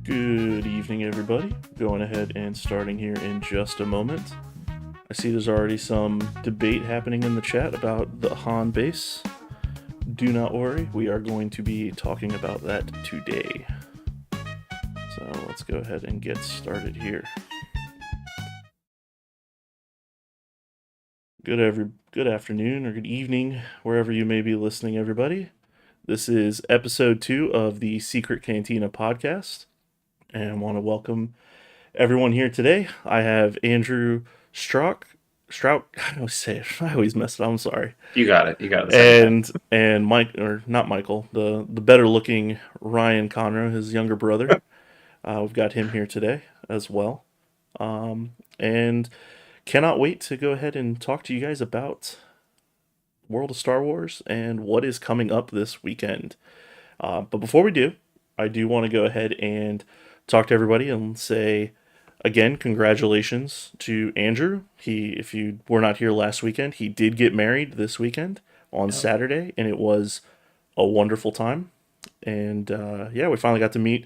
Good evening, everybody. Going ahead and starting here in just a moment. I see there's already some debate happening in the chat about the Han base. Do not worry, we are going to be talking about that today. So let's go ahead and get started here. Good afternoon or good evening, wherever you may be listening, everybody. This is episode 2 of the Sekrit Cantina Podcast, and I want to welcome everyone here today. I have Andrew Strout. I always mess it up. I'm sorry. You got it. And Mike, or not Michael, the better looking Ryan Conroe, his younger brother. We've got him here today as well, and cannot wait to go ahead and talk to you guys about World of Star Wars and what is coming up this weekend. But before we do, I do want to go ahead and talk to everybody and say, again, congratulations to Andrew. If you were not here last weekend, he did get married this weekend on Saturday, and it was a wonderful time. And we finally got to meet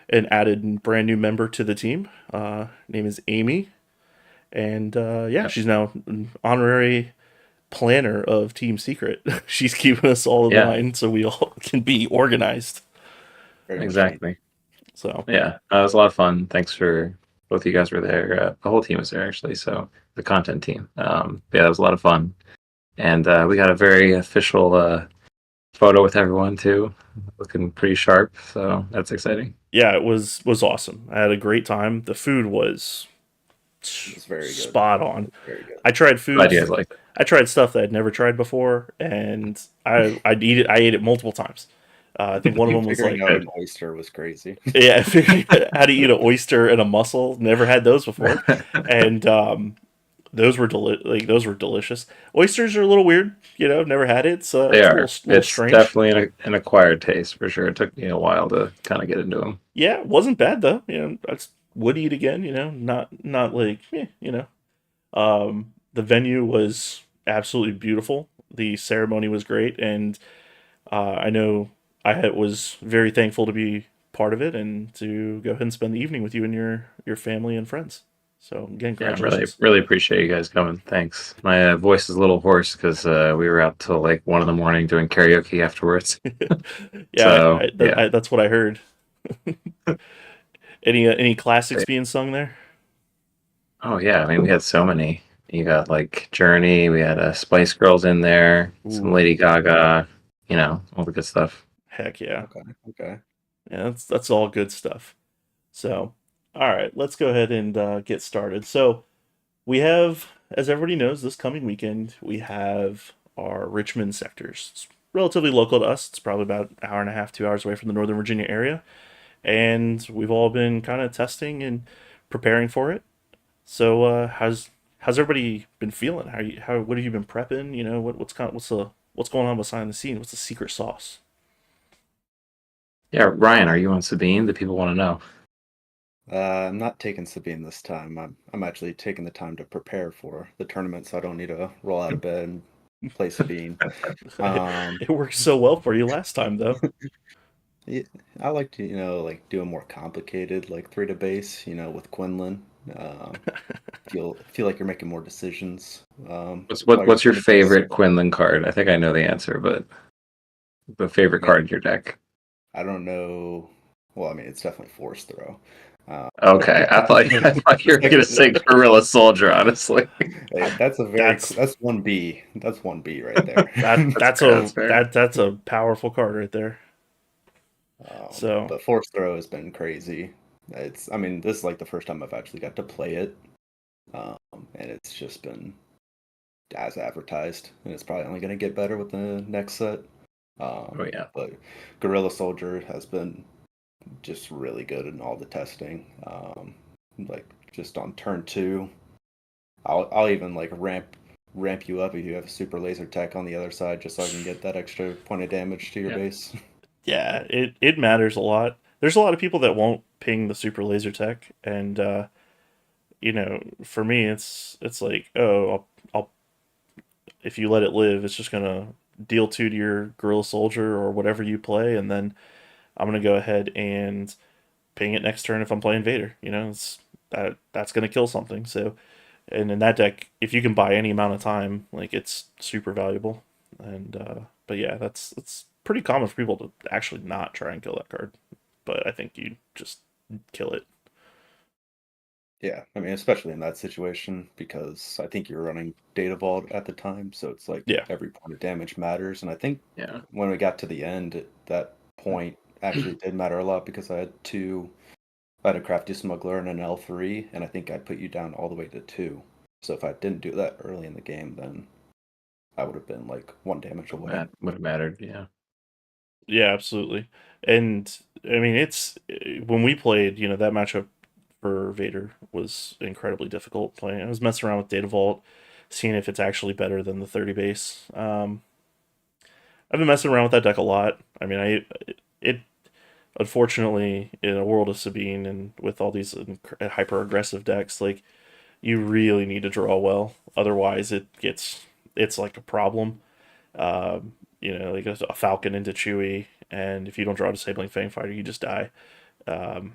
an added brand new member to the team. Name is Amy. And she's now an honorary planner of Team Sekrit. She's keeping us all in line so we all can be organized. Exactly. So it was a lot of fun. Thanks for both of you guys were there. The whole team was there actually. So the content team. It was a lot of fun, and we got a very official photo with everyone too, looking pretty sharp. So that's exciting. Yeah, it was awesome. I had a great time. The food was very good. Spot on. Very good. I tried food. I tried stuff that I'd never tried before, and I ate it multiple times. I think one of them was like an oyster was crazy. Yeah, I figured out how to eat an oyster and a mussel. Never had those before, and those were delicious. Oysters are a little weird, Never had it, so they are. It's a little strange. Definitely an acquired taste for sure. It took me a while to kind of get into them. Yeah, it wasn't bad though. I would eat again. Not like the venue was absolutely beautiful. The ceremony was great, and I know I was very thankful to be part of it and to go ahead and spend the evening with you and your family and friends. So again, congratulations. Really appreciate you guys coming. Thanks. My voice is a little hoarse because we were out till like 1 a.m. doing karaoke afterwards. That's what I heard. Any classics being sung there? Oh yeah, I mean we had so many. You got like Journey, we had Spice Girls in there, some Lady Gaga, all the good stuff. Heck yeah. Okay. Yeah, that's all good stuff. So, all right, let's go ahead and get started. So, we have, as everybody knows, this coming weekend, we have our Richmond sectors. It's relatively local to us. It's probably about an hour and a half, 2 hours away from the Northern Virginia area. And we've all been kind of testing and preparing for it. So, how's everybody been feeling? What have you been prepping? What's going on behind the scenes? What's the secret sauce? Yeah, Ryan, are you on Sabine? The people want to know. I'm not taking Sabine this time. I'm actually taking the time to prepare for the tournament, so I don't need to roll out of bed and play Sabine. It worked so well for you last time, though. Yeah, I like to do a more complicated, like 3 to base, with Quinlan. Feel like you're making more decisions. What's your favorite Quinlan card? I think I know the answer, but the favorite card in your deck. I don't know. Well, I mean, it's definitely Force Throw. Okay, I thought you were gonna say Guerrilla Soldier. Honestly, that's 1B. That's 1B right there. That's a powerful card right there. But Force Throw has been crazy. This is like the first time I've actually got to play it, and it's just been as advertised, and it's probably only going to get better with the next set. But Guerrilla Soldier has been just really good in all the testing. Like just on turn 2, I'll even like ramp you up if you have a super laser tech on the other side, just so I can get that extra point of damage to your base. Yeah, it matters a lot. There's a lot of people that won't ping the super laser tech, and for me, it's like, I'll if you let it live, it's just gonna deal 2 to your Guerrilla Soldier or whatever you play, and then I'm gonna go ahead and ping it next turn if I'm playing Vader. That's going to kill something. So, and in that deck, if you can buy any amount of time, like it's super valuable. And but yeah, it's pretty common for people to actually not try and kill that card. But I think you just kill it. Yeah, I mean, especially in that situation, because I think you're running Data Vault at the time, so it's like every point of damage matters. And I think when we got to the end, that point actually did matter a lot because I had a Crafty Smuggler and an L3, and I think I put you down all the way to 2. So if I didn't do that early in the game, then I would have been like 1 damage away. That would have mattered, yeah. Yeah, absolutely. And I mean, it's when we played, that matchup for Vader was incredibly difficult playing. I was messing around with Data Vault, seeing if it's actually better than the 30 base. I've been messing around with that deck a lot. I mean, it unfortunately in a world of Sabine and with all these hyper aggressive decks, like you really need to draw well. Otherwise, it's like a problem. Like a Falcon into Chewie, and if you don't draw a Disabling Fang Fighter, you just die. Um,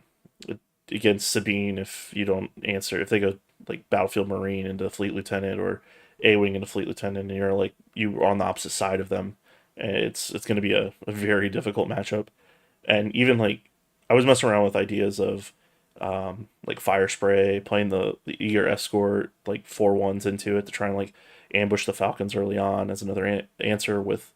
Against Sabine, if you don't answer, if they go like Battlefield Marine into Fleet Lieutenant or A-Wing into Fleet Lieutenant, and you're on the opposite side of them, it's going to be a very difficult matchup. And even like I was messing around with ideas of like Fire Spray, playing the Eager Escort, like 4/1s into it to try and like ambush the Falcons early on as another answer with.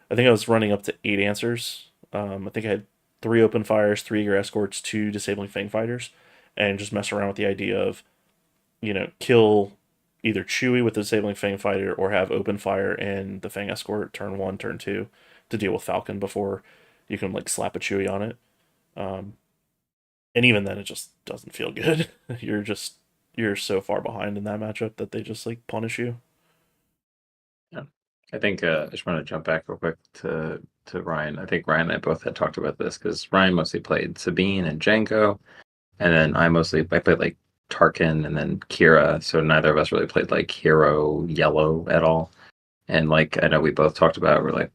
I think I was running up to 8 answers. I think I had 3 open fires, 3 Eager Escorts, 2 Disabling Fang Fighters, and just mess around with the idea of, kill either Chewie with the Disabling Fang Fighter or have open fire and the Fang Escort turn 1, turn 2 to deal with Falcon before you can like slap a Chewie on it. And even then, it just doesn't feel good. You're so far behind in that matchup that they just like punish you. Yeah, I think I just want to jump back real quick to Ryan. I think Ryan and I both had talked about this because Ryan mostly played Sabine and Jango, and then I played like Tarkin and then Kira. So neither of us really played like Hero Yellow at all. And like I know we both talked about, we're like,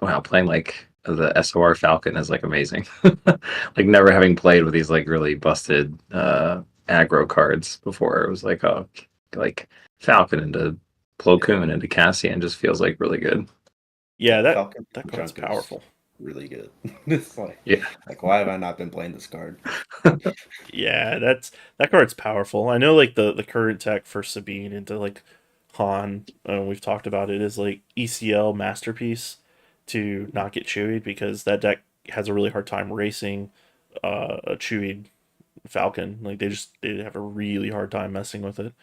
wow, playing like the SOR Falcon is like amazing. Like never having played with these like really busted aggro cards before. It was like, oh, like Falcon into Plo Koon into Cassian just feels like really good. Yeah, that card's powerful. Really good. It's like why have I not been playing this card? Yeah, that card's powerful. I know like the current tech for Sabine into like Han, we've talked about it, is like ECL Masterpiece to not get chewied because that deck has a really hard time racing a chewied Falcon. Like they have a really hard time messing with it.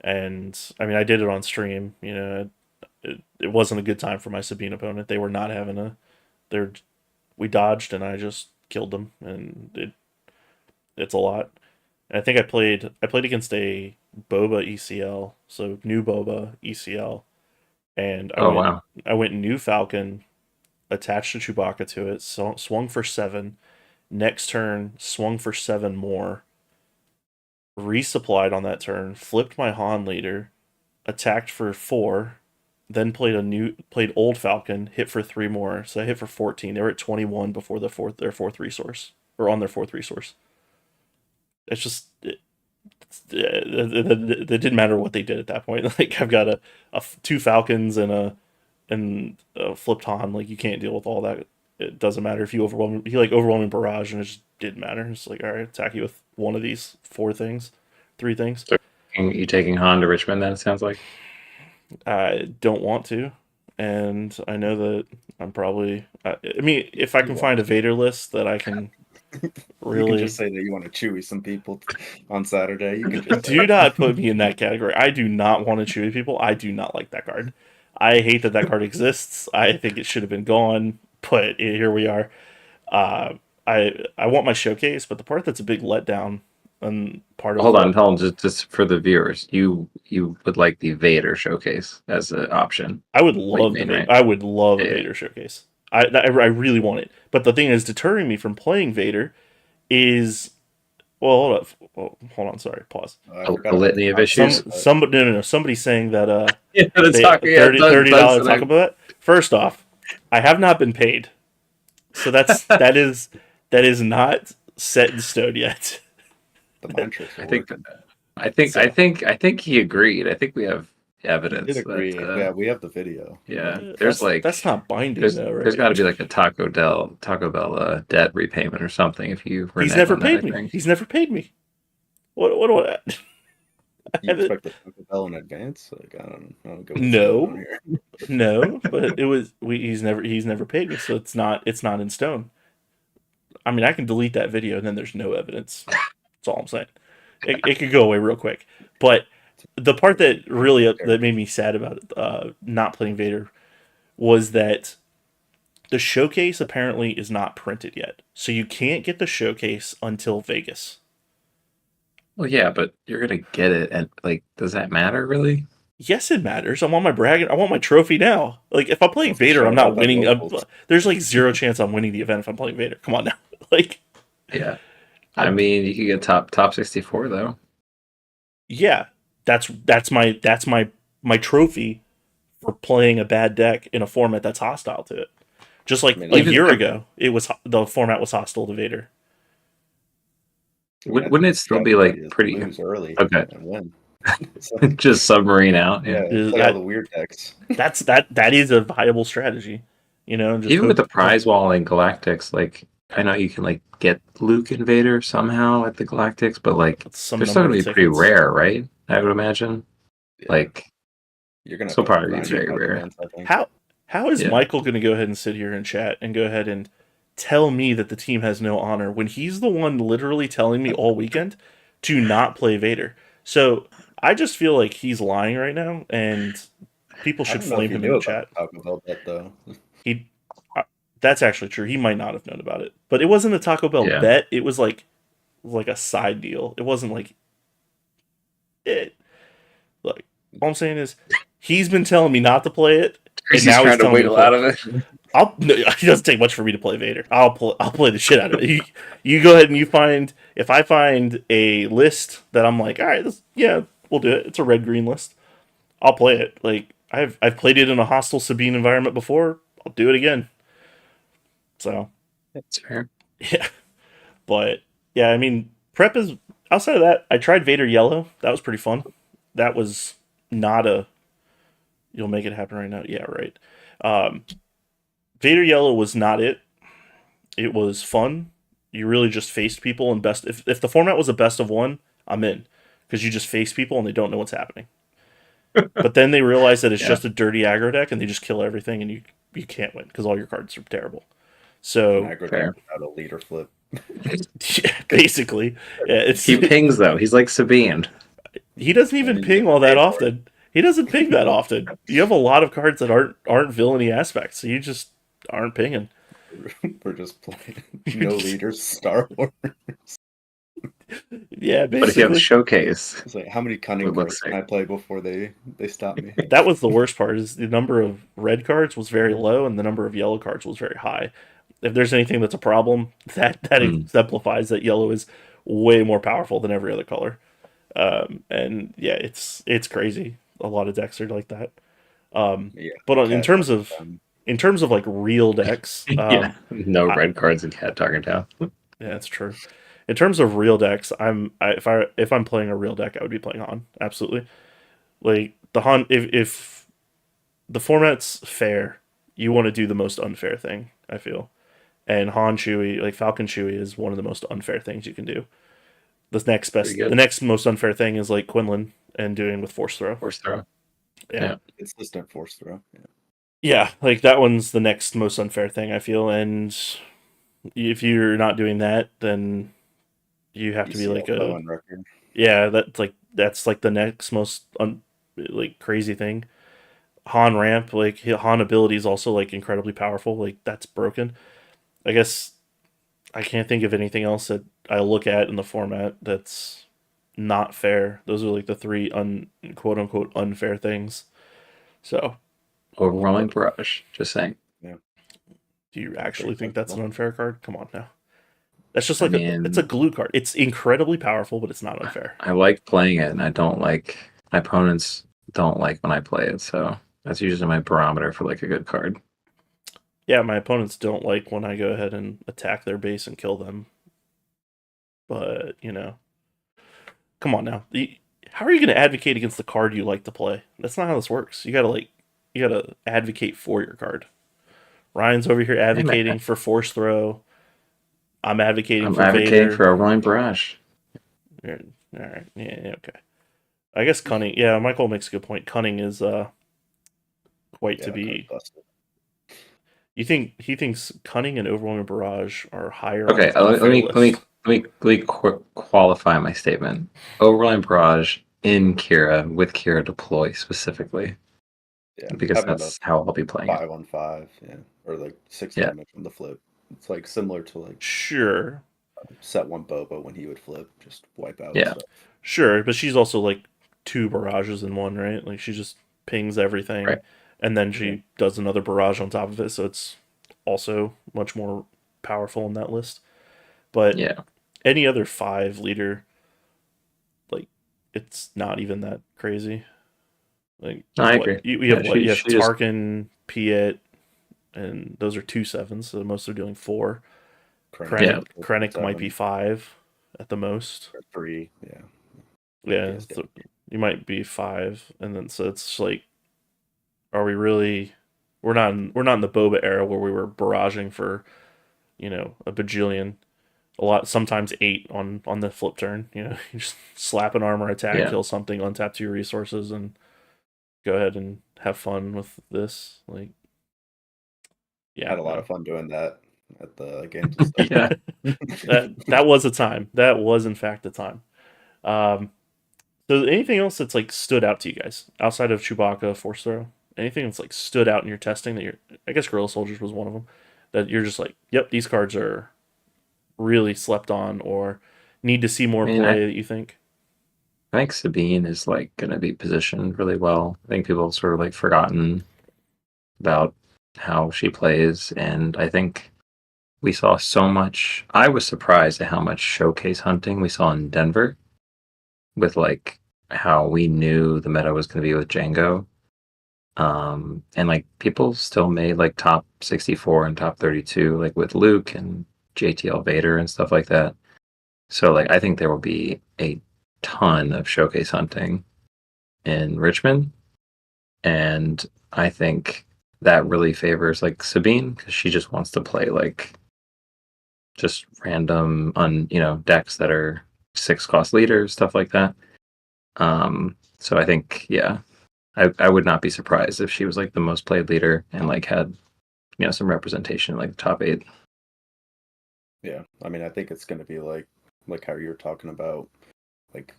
And I mean, I did it on stream. It wasn't a good time for my Sabine opponent. They were not having we dodged and I just killed them, and it's a lot. And I think I played against a Boba ECL, so new Boba ECL, and I went new Falcon, attached a Chewbacca to it, swung for 7. Next turn, swung for 7 more, resupplied on that turn, flipped my Han leader, attacked for 4, then played old Falcon, hit for 3 more, so I hit for 14. They were at 21 before their fourth resource, or on their 4th resource. It's just it didn't matter what they did at that point. Like I've got 2 Falcons and a flipped Han. Like you can't deal with all that. It doesn't matter if you overwhelming barrage, and it just didn't matter. It's like, all right, attack you with one of these 3 things. So you taking Han to Richmond? Then it sounds like. I don't want to, and I know that I'm probably. I mean, if I can find a Vader list that I can really. You can just say that you want to chewy some people on Saturday. You can just do not put me in that category. I do not want to chewy people. I do not like that card. I hate that card exists. I think it should have been gone, but here we are. I want my showcase, but the part that's a big letdown. And part of hold on, just for the viewers, you would like the Vader showcase as an option. I would love I would love a Vader showcase. I really want it. But the thing is deterring me from playing Vader is hold on, sorry, pause. A litany of issues. Somebody's saying that $30 Taco Bell. First off, I have not been paid, so that is not set in stone yet. The mind tricks are I think working. I think he agreed. I think we have evidence. He did agree. That, yeah, we have the video. Yeah, there's that's not binding though, right? There's got to be like a Taco Bell debt repayment or something if you He's renege never on that, paid I me. think. He's never paid me. What do I? You expect the Taco Bell in advance? Like I don't go. No, no, but it was he's never paid me, so it's not in stone. I mean, I can delete that video and then there's no evidence. That's all I'm saying. It could go away real quick. But the part that really that made me sad about not playing Vader was that the showcase apparently is not printed yet, so you can't get the showcase until Vegas. Well, yeah, but you're gonna get it, and like, does that matter really? Yes, it matters. I want my bragging. I want my trophy now. Like if I'm playing Vader, I'm not winning. There's like zero chance I'm winning the event if I'm playing Vader. Come on now. Like, yeah. I mean, you could get top 64 though. Yeah, that's my trophy for playing a bad deck in a format that's hostile to it. Just like a year ago, the format was hostile to Vader. Wouldn't it still be like pretty early? Okay. And win. Just submarine out. Yeah, like all the weird decks. That is a viable strategy. You know, just even with the prize wall in Galactics, like I know you can like get Luke and Vader somehow at the Galactics, but like they're still gonna be pretty rare, right? I would imagine. Yeah. Like you're gonna still probably be very rare. Events, how is Michael gonna go ahead and sit here and chat and go ahead and tell me that the team has no honor when he's the one literally telling me all weekend to not play Vader? So I just feel like he's lying right now, and people should flame him in the chat. About that, though. That's actually true. He might not have known about it, but it wasn't a Taco Bell bet. It was like a side deal. It wasn't like it. Like all I'm saying is, he's been telling me not to play it, and now he's telling me to out of it. It doesn't take much for me to play Vader. I'll play the shit out of it. You go ahead and if I find a list that I'm like, all right, we'll do it. It's a red-green list. I'll play it. Like I've played it in a hostile Sabine environment before. I'll do it again. So that's fair. Yeah, but yeah, I mean, prep is outside of that. I tried Vader Yellow. That was pretty fun. That was not a. You'll make it happen right now. Yeah, right. Vader Yellow was not it. It was fun. You really just faced people and best. If the format was a best of one, I'm in because you just face people and they don't know what's happening. But then they realize that it's just a dirty aggro deck and they just kill everything and you can't win because all your cards are terrible. So aggro deck without a leader flip. Yeah, basically, he pings though. He's like Sabine. He doesn't even ping all that often. He doesn't ping that often. You have a lot of cards that aren't villainy aspects, so you just aren't pinging. We're just playing no leaders, Star Wars. Yeah, basically. But if you have a showcase, it's like how many cunning cards can I play before they stop me? That was the worst part. Is the number of red cards was very low and the number of yellow cards was very high. If there's anything that's a problem, that exemplifies that yellow is way more powerful than every other color. And yeah, it's crazy. A lot of decks are like that. But in terms of like real decks, no red cards in Cat Talking Town. Yeah, that's true. In terms of real decks, if I'm playing a real deck, I would be playing Han. Absolutely. Like the Han, if the format's fair, you want to do the most unfair thing, I feel. And Han Chewie, like Falcon Chewie, is one of the most unfair things you can do. The next most unfair thing is like Quinlan and doing with Force Throw. Force Throw. Yeah. Consistent Force Throw. Yeah. Yeah, like that one's the next most unfair thing, I feel. And if you're not doing that, then you have to be like a record. Yeah, that's like the next most crazy thing. Han ramp, like Han ability is also like incredibly powerful. Like that's broken. I guess I can't think of anything else that I look at in the format that's not fair. Those are like the three quote unquote unfair things. So overwhelming brush. Just saying. Yeah. Do you actually think that's an unfair card? Come on now. That's just like it's a glue card. It's incredibly powerful, but it's not unfair. I like playing it, and I don't like my opponents don't like when I play it. So that's usually my barometer for like a good card. Yeah, my opponents don't like when I go ahead and attack their base and kill them. but come on now. How are you going to advocate against the card you like to play? That's not how this works. You gotta advocate for your card. Ryan's over here Hey, man, advocating for Force Throw. I'm advocating I'm for advocating Vader. for a Rolling Barrage. All right. Yeah, okay. I guess Cunning. Yeah, Michael makes a good point. Cunning is quite to be. You think he thinks Cunning and Overwhelming Barrage are higher on Okay, the fear list? let me qualify my statement. Overland Barrage in Kira with Kira deploy specifically. Yeah, Because having that's how I'll be playing it. 5-on-5, yeah, or like 6 Yeah. damage on the flip. It's like similar to like Sure. set 1 Boba when he would flip, just wipe out. Yeah. Stuff. Sure, but she's also like 2 barrages in one, right? Like she just pings everything, Right. and then she does another barrage on top of it, so it's also much more powerful in that list. But Yeah. any other 5 leader, like it's not even that crazy. Like No, I agree. you have what? You have She just Tarkin, Piet, and those are 2 sevens, so most are doing 4. Krennic, Krennic might 7, be 5 at the most. or 3, yeah. Yeah, so you might be 5, and then so it's like, are we really? We're not in the Boba era where we were barraging for, a bajillion, a lot, sometimes 8 on the flip turn. You just slap an armor attack, Yeah. kill something, untap 2 resources, and go ahead and have fun with this. Like, yeah, Had a lot of fun doing that at the games and stuff. Yeah. that was a time. That was in fact a time. So anything else that's like stood out to you guys outside of Chewbacca, Force Throw? Anything that's like stood out in your testing that I guess Guerrilla Soldiers was one of them, that you're just like, yep, these cards are really slept on or need to see more I mean, play that you think? I think Sabine is like going to be positioned really well. I think people have sort of like forgotten about how she plays, and I think we saw so much. I was surprised at how much showcase hunting we saw in Denver, with like how we knew the meta was going to be with Django. And like people still made like top 64 and top 32, like with Luke and JTL Vader and stuff like that. So like I think there will be a ton of showcase hunting in Richmond, and I think that really favors like Sabine because she just wants to play like just random decks that are 6 cost leaders, stuff like that. So I think I would not be surprised if she was like the most played leader and like had some representation in like the top 8. Yeah, I mean I think it's going to be like how you're talking about, like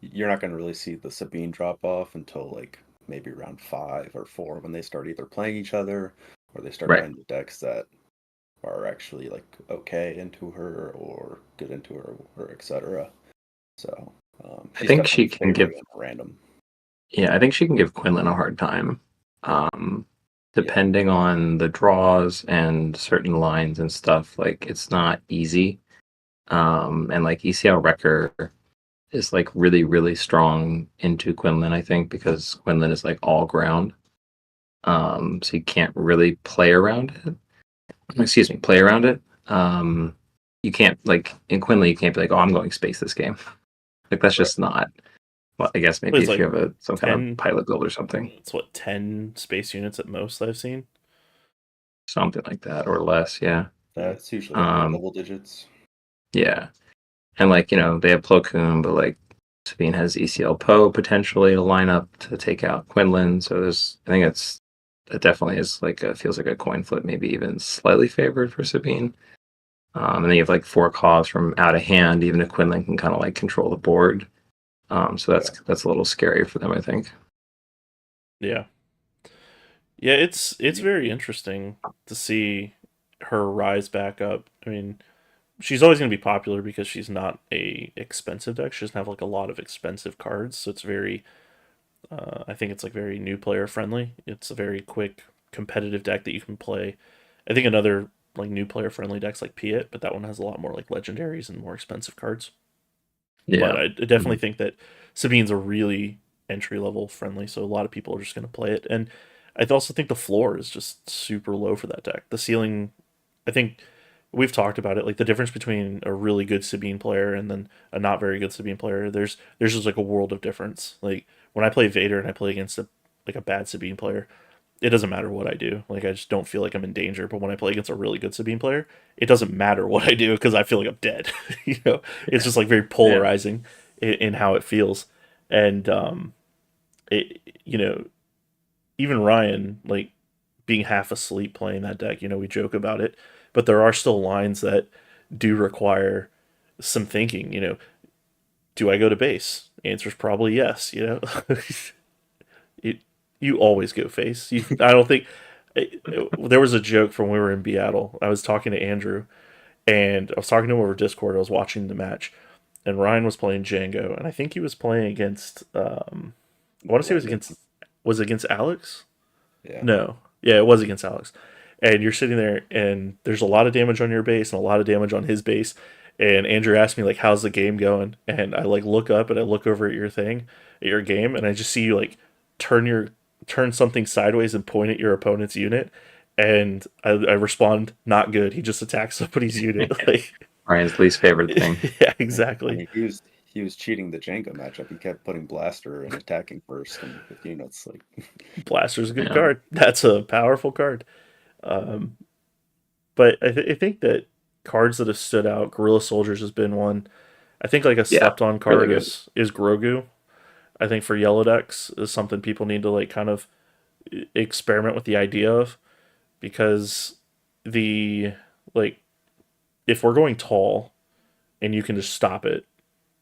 you're not going to really see the Sabine drop off until like maybe round 5 or 4 when they start either playing each other or they start playing the decks that are actually like okay into her or good into her or etc. So I think she can give random. Yeah, I think she can give Quinlan a hard time, depending on the draws and certain lines and stuff. Like it's not easy, and like ECL Wrecker is like really really strong into Quinlan. I think because Quinlan is like all ground, so you can't really play around it. Excuse me, play around it. You can't like in Quinlan, you can't be like, oh, I'm going space this game. Like that's just not. Well, I guess maybe if like you have some kind of pilot build or something. It's what, 10 space units at most I've seen? Something like that or less, yeah. That's usually double digits. Yeah. And like, they have Plo Koon, but like Sabine has ECL Poe potentially to line up to take out Quinlan. So I think it definitely is like feels like a coin flip, maybe even slightly favored for Sabine. And then you have like 4 calls from out of hand, even if Quinlan can kind of like control the board. So that's a little scary for them, I think. Yeah. Yeah, it's very interesting to see her rise back up. I mean, she's always going to be popular because she's not a expensive deck. She doesn't have like a lot of expensive cards, so it's very I think it's like very new player friendly. It's a very quick competitive deck that you can play. I think another like new player friendly decks like Piet, but that one has a lot more like legendaries and more expensive cards. Yeah. But I definitely think that Sabine's a really entry level friendly, so a lot of people are just going to play it. And I also think the floor is just super low for that deck. The ceiling, I think we've talked about it, like the difference between a really good Sabine player and then a not very good Sabine player. There's just like a world of difference. Like when I play Vader and I play against a bad Sabine player, it doesn't matter what I do. Like I just don't feel like I'm in danger. But when I play against a really good Sabine player, it doesn't matter what I do because I feel like I'm dead. It's just like very polarizing in how it feels, and it even Ryan like being half asleep playing that deck. We joke about it, but there are still lines that do require some thinking. Do I go to base? Answer's probably yes. it, you always go face. I don't think there was a joke from when we were in Seattle. I was talking to Andrew, and I was talking to him over Discord. I was watching the match, and Ryan was playing Django, and I think he was playing against. I want to say it was against. Was it against Alex? Yeah. No. Yeah, it was against Alex. And you're sitting there, and there's a lot of damage on your base and a lot of damage on his base. And Andrew asked me like, "How's the game going?" And I like look up and I look over at your game, and I just see you like turn something sideways and point at your opponent's unit. And I respond, "Not good. He just attacked somebody's unit." Like Ryan's least favorite thing. Yeah, exactly. I mean, he was cheating the Django matchup. He kept putting Blaster and attacking first and with units. Like Blaster's a good card. That's a powerful card. But I think that cards that have stood out, Guerrilla Soldiers has been one. I think like a slept on card really is Grogu. I think for yellow decks is something people need to like kind of experiment with the idea of, because the like if we're going tall and you can just stop it,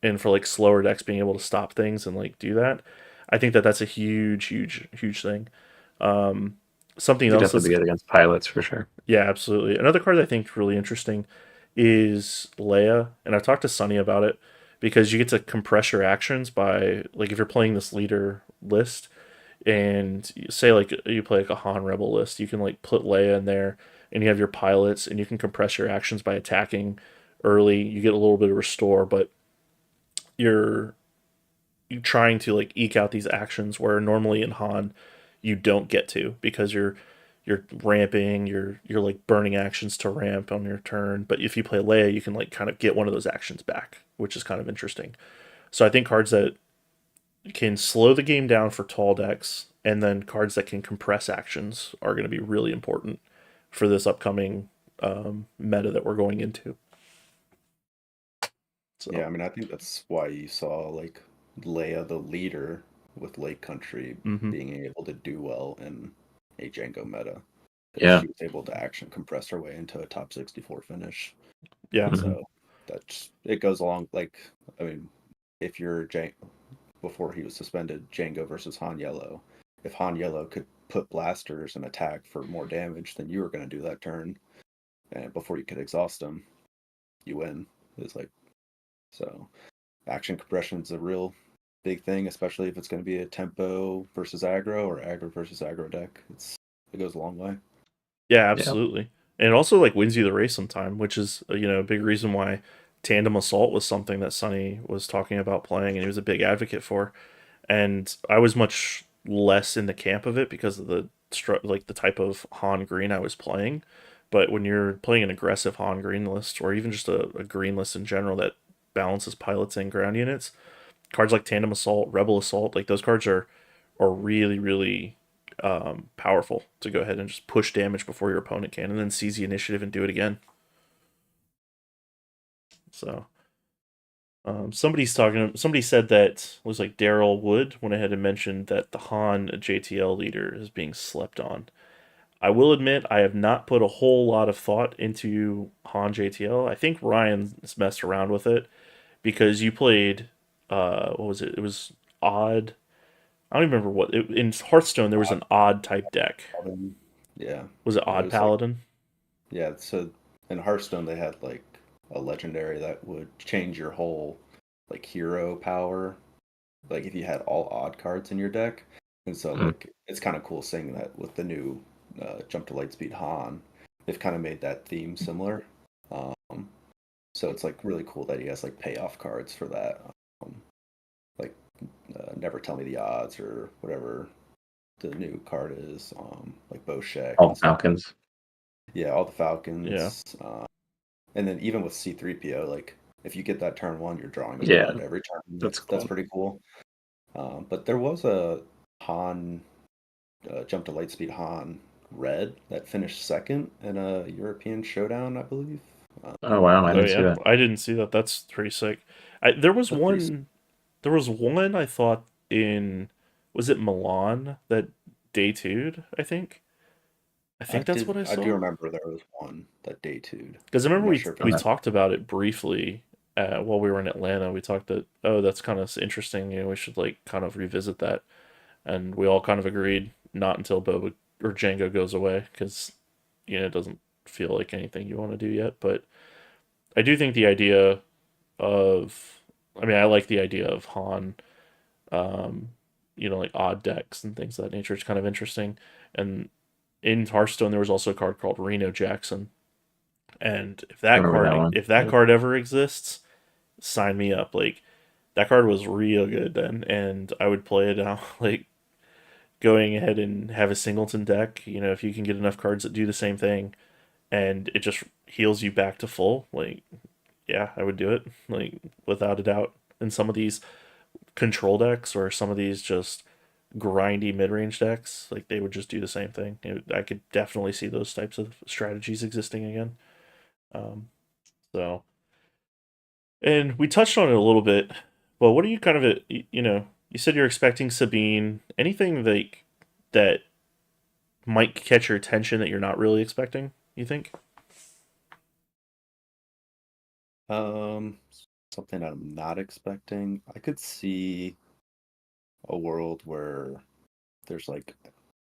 and for like slower decks being able to stop things and like do that, I think that that's a huge thing. Something You else definitely be good against pilots for sure. Yeah, absolutely. Another card that I think is really interesting is Leia, and I've talked to Sunny about it because you get to compress your actions by like if you're playing this leader list and say like you play like a Han Rebel list, you can like put Leia in there and you have your pilots and you can compress your actions by attacking early. You get a little bit of restore, but you're trying to like eke out these actions where normally in Han you don't get to because you're ramping, you're like burning actions to ramp on your turn. But if you play Leia, you can like kind of get one of those actions back, which is kind of interesting. So I think cards that can slow the game down for tall decks and then cards that can compress actions are going to be really important for this upcoming meta that we're going into. So. Yeah, I mean, I think that's why you saw like Leia, the leader with Lake Country, being able to do well in a Django meta. Yeah, she was able to action compress her way into a top 64 finish. Yeah, so it goes along. Like, I mean, if you're before he was suspended, Django versus Han Yellow. If Han Yellow could put blasters and attack for more damage, then you were going to do that turn, and before you could exhaust them, you win. It's like so. Action compression is a real big thing, especially if it's going to be a tempo versus aggro or aggro versus aggro deck. It goes a long way. Yeah, absolutely. And it also like wins you the race sometime, which is a big reason why Tandem Assault was something that Sonny was talking about playing and he was a big advocate for. And I was much less in the camp of it because of the type of Han green I was playing. But when you're playing an aggressive Han green list or even just a green list in general that balances pilots and ground units, cards like Tandem Assault, Rebel Assault, like those cards are really powerful to go ahead and just push damage before your opponent can and then seize the initiative and do it again. So somebody said that it was like Daryl Wood went ahead and mentioned that the Han JTL leader is being slept on. I will admit I have not put a whole lot of thought into Han JTL. I think Ryan's messed around with it because you played what was it? It was odd. I don't even remember what in Hearthstone there was an odd type deck. Yeah. Was it Odd Paladin? Like, yeah, so in Hearthstone they had like a legendary that would change your whole like hero power, like if you had all odd cards in your deck. And so like it's kind of cool seeing that with the new Jump to Lightspeed Han. They've kind of made that theme similar. So it's like really cool that he has like payoff cards for that. Like Never Tell Me the Odds or whatever the new card is. Like Boshek. All Falcons. Yeah, all the Falcons. Yeah. And then even with C3PO, like if you get that turn 1, you're drawing a Yeah, card every turn. that's That's cool. pretty cool. But there was a Han Jump to Lightspeed Han Red that finished second in a European showdown, I believe. Oh wow, I Oh didn't see yeah, that. I didn't see that. That's pretty sick. There was That's pretty. one. There was one I thought in. Was it Milan that day two'd? I think that's what I I do saw. remember there was one that day two'd. Because I I'm remember not we sure if it we was. talked about it briefly while we were in Atlanta. We talked that that's kind of interesting. We should like kind of revisit that, and we all kind of agreed not until Boba or Django goes away because it doesn't feel like anything you want to do yet. But I do think the idea of, I mean, I like the idea of Han, um, like odd decks and things of that nature. It's kind of interesting. And in Hearthstone, there was also a card called Reno Jackson. And I remember that one. if that Yeah. card ever exists, sign me up. Like that card was real good then, and I would play it now. Like going ahead and have a singleton deck. If you can get enough cards that do the same thing, and it just heals you back to full. Like yeah, I would do it. Like without a doubt. And some of these control decks or some of these just grindy mid-range decks, like they would just do the same thing. I could definitely see those types of strategies existing again. Um, so, and we touched on it a little bit, but what are you kind of, you said you're expecting Sabine. Anything like that might catch your attention that you're not really expecting, you think? Um, Something I'm not expecting. I could see a world where there's like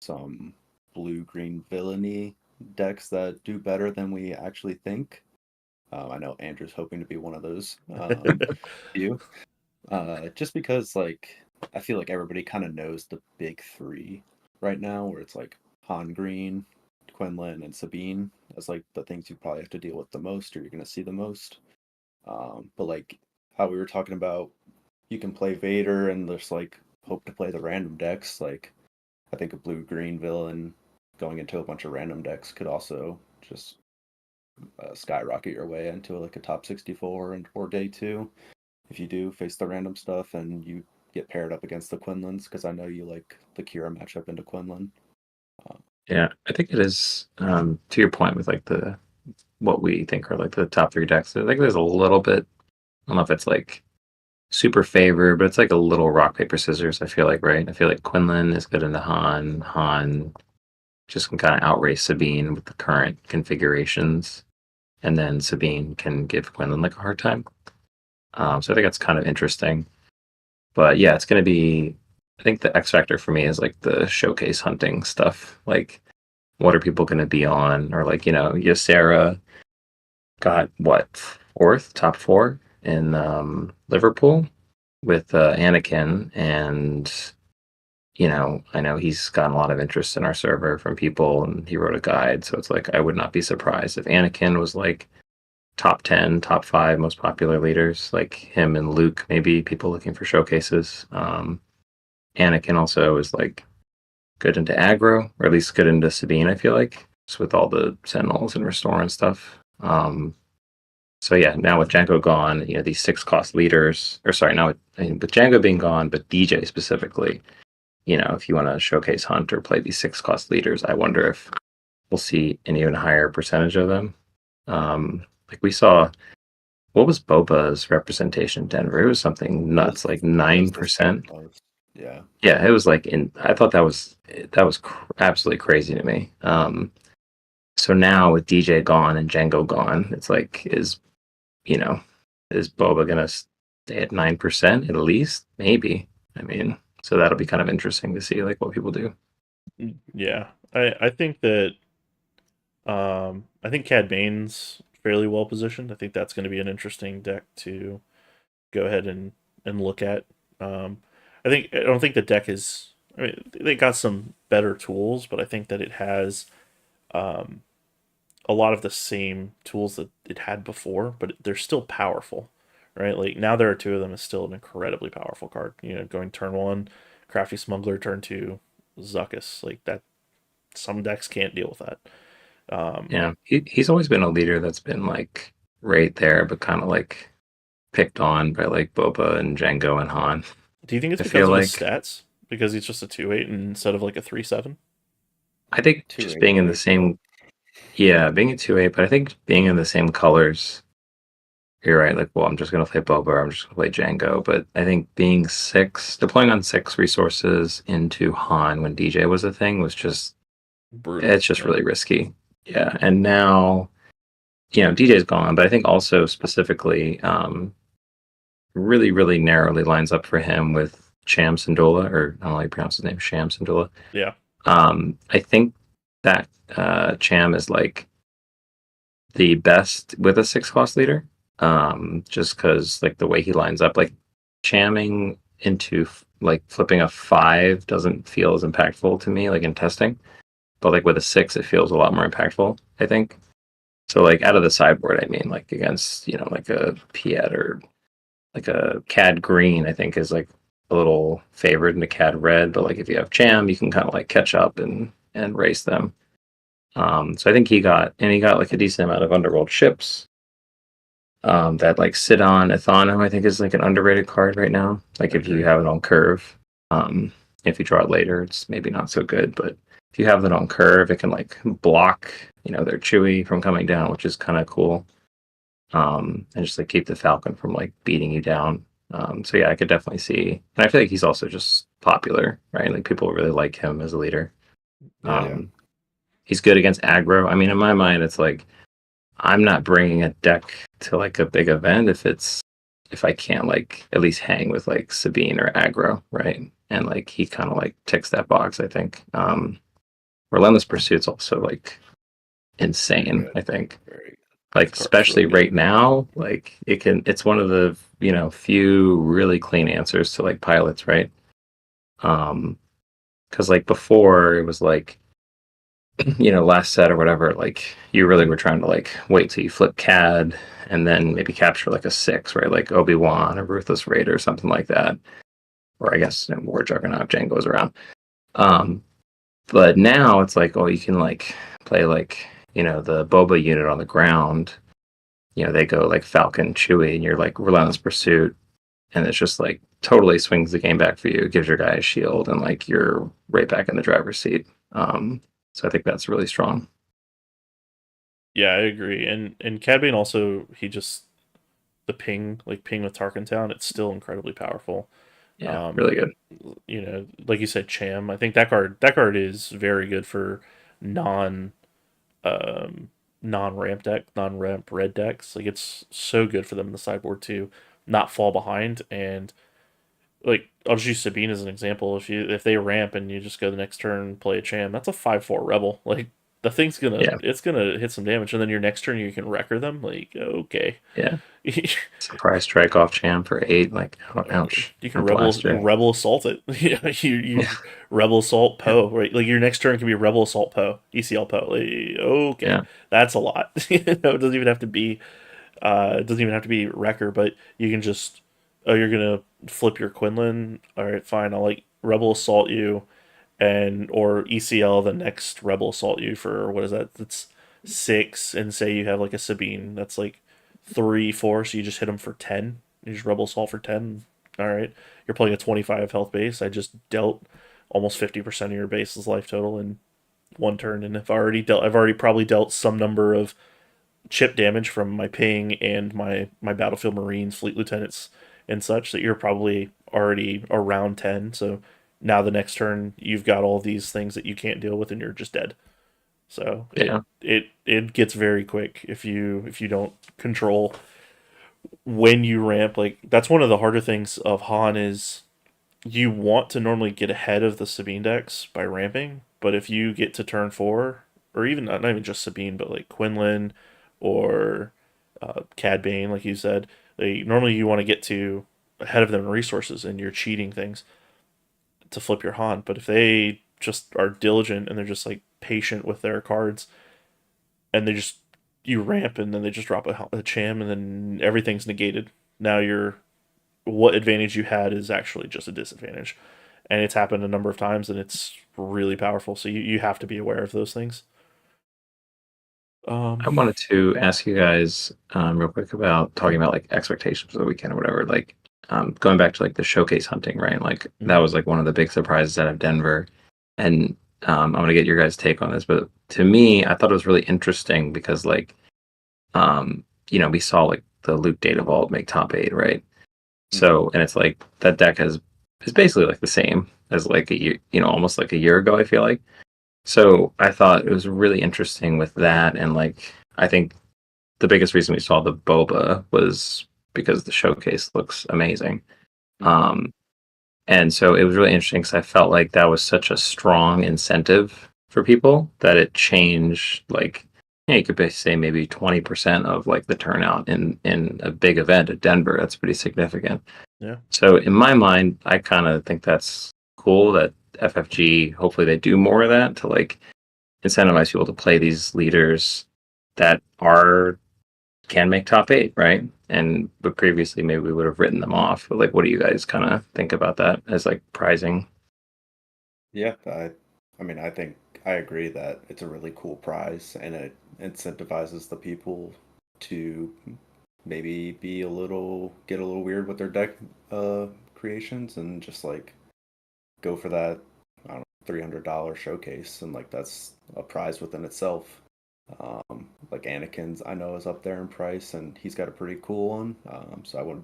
some blue-green villainy decks that do better than we actually think. I know Andrew's hoping to be one of those few. Just because like I feel like everybody kind of knows the big three right now, where it's like Han Green, Quinlan, and Sabine as like the things you probably have to deal with the most, or you're gonna see the most. But like how we were talking about, you can play Vader and just like hope to play the random decks. Like I think a blue green villain going into a bunch of random decks could also just skyrocket your way into like a top 64 and or day two if you do face the random stuff and you get paired up against the Quinlans, because I know you like the Kira matchup into Quinlan. Yeah, I think it is. To your point with like the what we think are like the top three decks. I think there's a little bit. I don't know if it's like super favor, but it's like a little rock paper scissors. I feel like, right? I feel like Quinlan is good into Han. Han just can kind of outrace Sabine with the current configurations, and then Sabine can give Quinlan like a hard time. So I think that's kind of interesting. But yeah, it's going to be. I think the X factor for me is like the showcase hunting stuff. Like, what are people going to be on? Or like, Ysera got what fourth, top four in Liverpool with Anakin, and I know he's gotten a lot of interest in our server from people, and he wrote a guide. So it's like I would not be surprised if Anakin was like top 10, top 5 most popular leaders, like him and Luke, maybe people looking for showcases. Anakin also is like good into aggro, or at least good into Sabine, I feel like, just with all the Sentinels and Restore and stuff. So yeah, now with Django gone, these 6 cost leaders, or sorry, now with Django being gone, but DJ specifically, if you want to showcase Hunt or play these 6 cost leaders, I wonder if we'll see an even higher percentage of them. Like we saw, what was Boba's representation in Denver? It was something nuts, like It was the 9%. most. Yeah. Yeah, it was like I thought that was absolutely crazy to me. So now with DJ gone and Django gone, it's like you know is Boba gonna stay at 9% at least? Maybe. I mean, so that'll be kind of interesting to see like what people do. Yeah, I think that I think Cad Bane's fairly well positioned. I think that's going to be an interesting deck to go ahead and look at. I don't think the deck is. I mean, they got some better tools, but I think that it has um, a lot of the same tools that it had before, but they're still powerful, right? Like now there are two of them is still an incredibly powerful card. Going turn one, Crafty Smuggler, turn two, Zuckuss. Like that, some decks can't deal with that. Um, Yeah, he's always been a leader that's been like right there, but kind of like picked on by like Boba and Django and Han. Do you think it's I because feel of his like stats? Because he's just a 2.8 instead of like a 3.7? I think Two just eight being in the makes it. same, yeah, being a 2-8, but I think being in the same colors, you're right. Like, well, I'm just gonna play Boba, or I'm just gonna play Django. But I think being deploying on 6 resources into Han when DJ was a thing was just, Brutal. it's just Yeah. really risky. Yeah, and now DJ's gone, but I think also specifically, really, really narrowly lines up for him with Cham Syndulla, or I don't know how you pronounce his name, Sham Syndulla. Yeah. I think that Cham is like the best with a 6 cost leader. Just because like the way he lines up, like chamming into like flipping a 5 doesn't feel as impactful to me, like in testing. But like with a 6, it feels a lot more impactful, I think. So like out of the sideboard, I mean, like against like a Piet or like a Cad Green, I think is like a little favored into Cad Red. But like if you have Cham, you can kind of like catch up and race them. So I think he got like a decent amount of underworld ships that like sit on Ethano. I think is like an underrated card right now. Like if you have it on curve, if you draw it later, it's maybe not so good. But if you have it on curve, it can like block their Chewy from coming down, which is kind of cool. And just like keep the Falcon from like beating you down. So yeah, I could definitely see, and I feel like he's also just popular, right? Like people really like him as a leader. Yeah. He's good against aggro. I mean, in my mind, it's like I'm not bringing a deck to like a big event if I can't like at least hang with like Sabine or aggro, right? And like he kind of like ticks that box, I think. Relentless Pursuit's also like insane, I think. Very Like Card's especially really good. right now, like it's one of the few really clean answers to like pilots, right? Because like before it was like last set or whatever, like you really were trying to like wait till you flip CAD and then maybe capture like a 6, right? Like Obi-Wan or Ruthless Raider or something like that. Or I guess War Juggernaut if Django's around. Um, but now it's like, oh, you can like play like, the Boba unit on the ground. They go like Falcon, Chewie, and you're like Relentless Pursuit. And it's just like totally swings the game back for you. It gives your guy a shield and like you're right back in the driver's seat. So I think that's really strong. Yeah, I agree. And Cad Bane also, the ping with Tarkin Town, it's still incredibly powerful. Yeah, really good. Like you said, Cham. I think that card is very good for non um non ramp red decks. Like it's so good for them in the sideboard to not fall behind. And like I'll just use Sabine as an example. If they ramp and you just go the next turn play a Cham, that's a 5/4 rebel. Like the thing's Yeah, it's gonna hit some damage, and then your next turn you can wrecker them. Like okay. yeah. Surprise strike off Cham for 8. Like, ouch. You can Or blaster. rebel assault it. You rebel assault Yeah, Poe, right? Like your next turn can be rebel assault Poe, ECL Poe. Like, okay, yeah, that's a lot. It doesn't even have to be wrecker, but you can just you're gonna flip your Quinlan. All right, fine. I'll like rebel assault you, and or ECL the next rebel assault you for what is that? That's 6, and say you have like a Sabine that's like 3/4, so you just hit them for 10. You just rebel assault for 10. All right, you're playing a 25 health base. I just dealt almost 50% of your base's life total in one turn, and I've already probably dealt some number of chip damage from my ping and my battlefield marines, fleet lieutenants, and such that you're probably already around 10. So now the next turn you've got all these things that you can't deal with, and you're just dead. So yeah, it gets very quick if you don't control when you ramp. Like that's one of the harder things of Han is you want to normally get ahead of the Sabine decks by ramping, but if you get to turn 4, or even not even just Sabine, but like Quinlan or Cad Bane, like you said, normally you want to get to ahead of them in resources, and you're cheating things to flip your Han. But if they just are diligent and they're just like patient with their cards, and they just you ramp and then they just drop a Cham and then everything's negated. Now what advantage you had is actually just a disadvantage, and it's happened a number of times, and it's really powerful. So you have to be aware of those things. I wanted to ask you guys real quick about talking about like expectations for the weekend or whatever. Like going back to like the showcase hunting, right? Like that was like one of the big surprises out of Denver, and I want to get your guys' take on this. But to me, I thought it was really interesting because like we saw like the Luke Data Vault make top 8, right? So and it's like that deck is basically like the same as like a year, almost like a year ago. I feel like. So I thought it was really interesting with that, and like I think the biggest reason we saw the boba was because the showcase looks amazing. Um, and so it was really interesting because I felt like that was such a strong incentive for people that it changed like you could say maybe 20% of like the turnout in a big event at Denver. That's pretty significant. Yeah. So in my mind, I kind of think that's cool that FFG hopefully they do more of that to like incentivize people to play these leaders that can make top 8, right? But previously maybe we would have written them off. But like, what do you guys kind of think about that as like prizing? Yeah, I mean, I think I agree that it's a really cool prize, and it incentivizes the people to maybe get a little weird with their deck creations and just like go for that, I don't know, $300 showcase, and like that's a prize within itself. Like Anakin's, I know is up there in price, and he's got a pretty cool one. So I would,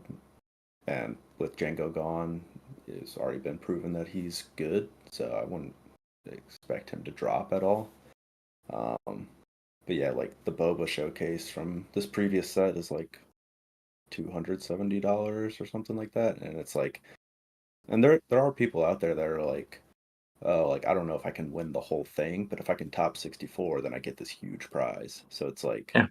and with Django gone, it's already been proven that he's good. So I wouldn't expect him to drop at all. But yeah, like the Boba showcase from this previous set is like $270 or something like that, and it's like, and there are people out there that are like, oh, like I don't know if I can win the whole thing, but if I can top 64, then I get this huge prize. So it's like, Yeah.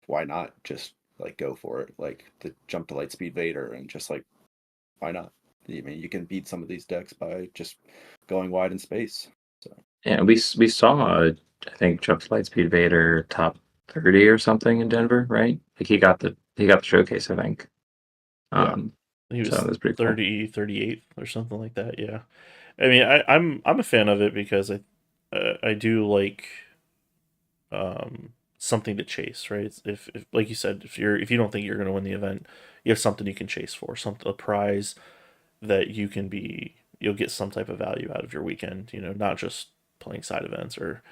why not just like go for it? Like to jump to Lightspeed Vader and just like, why not? I mean, you can beat some of these decks by just going wide in space. So Yeah, we saw I think Chuck's Lightspeed Vader top 30 or something in Denver, right? Like he got the showcase, I think. yeah, He So was that's pretty cool. 38th or something like that. Yeah. I mean, I'm a fan of it because I do like something to chase, right? If like you said, if you don't think you're going to win the event, you have something you can chase for, a prize that you'll get some type of value out of your weekend, not just playing side events or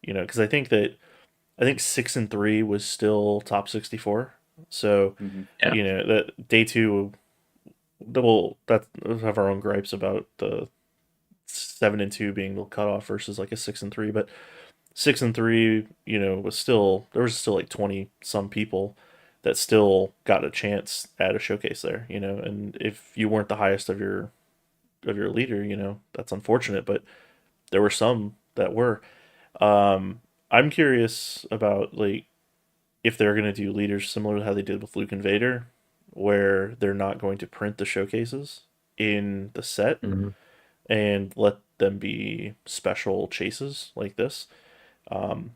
because I think 6 and 3 was still top 64. So, Yeah. that day 2 we'll have our own gripes about the 7 and 2 being the cutoff versus like a 6 and 3, but 6 and 3, there was still like 20 some people that still got a chance at a showcase there, and if you weren't the highest of your leader, that's unfortunate, but there were some that were. I'm curious about like if they're gonna do leaders similar to how they did with Luke and Vader, where they're not going to print the showcases in the set Mm-hmm. and let them be special chases like this. Um,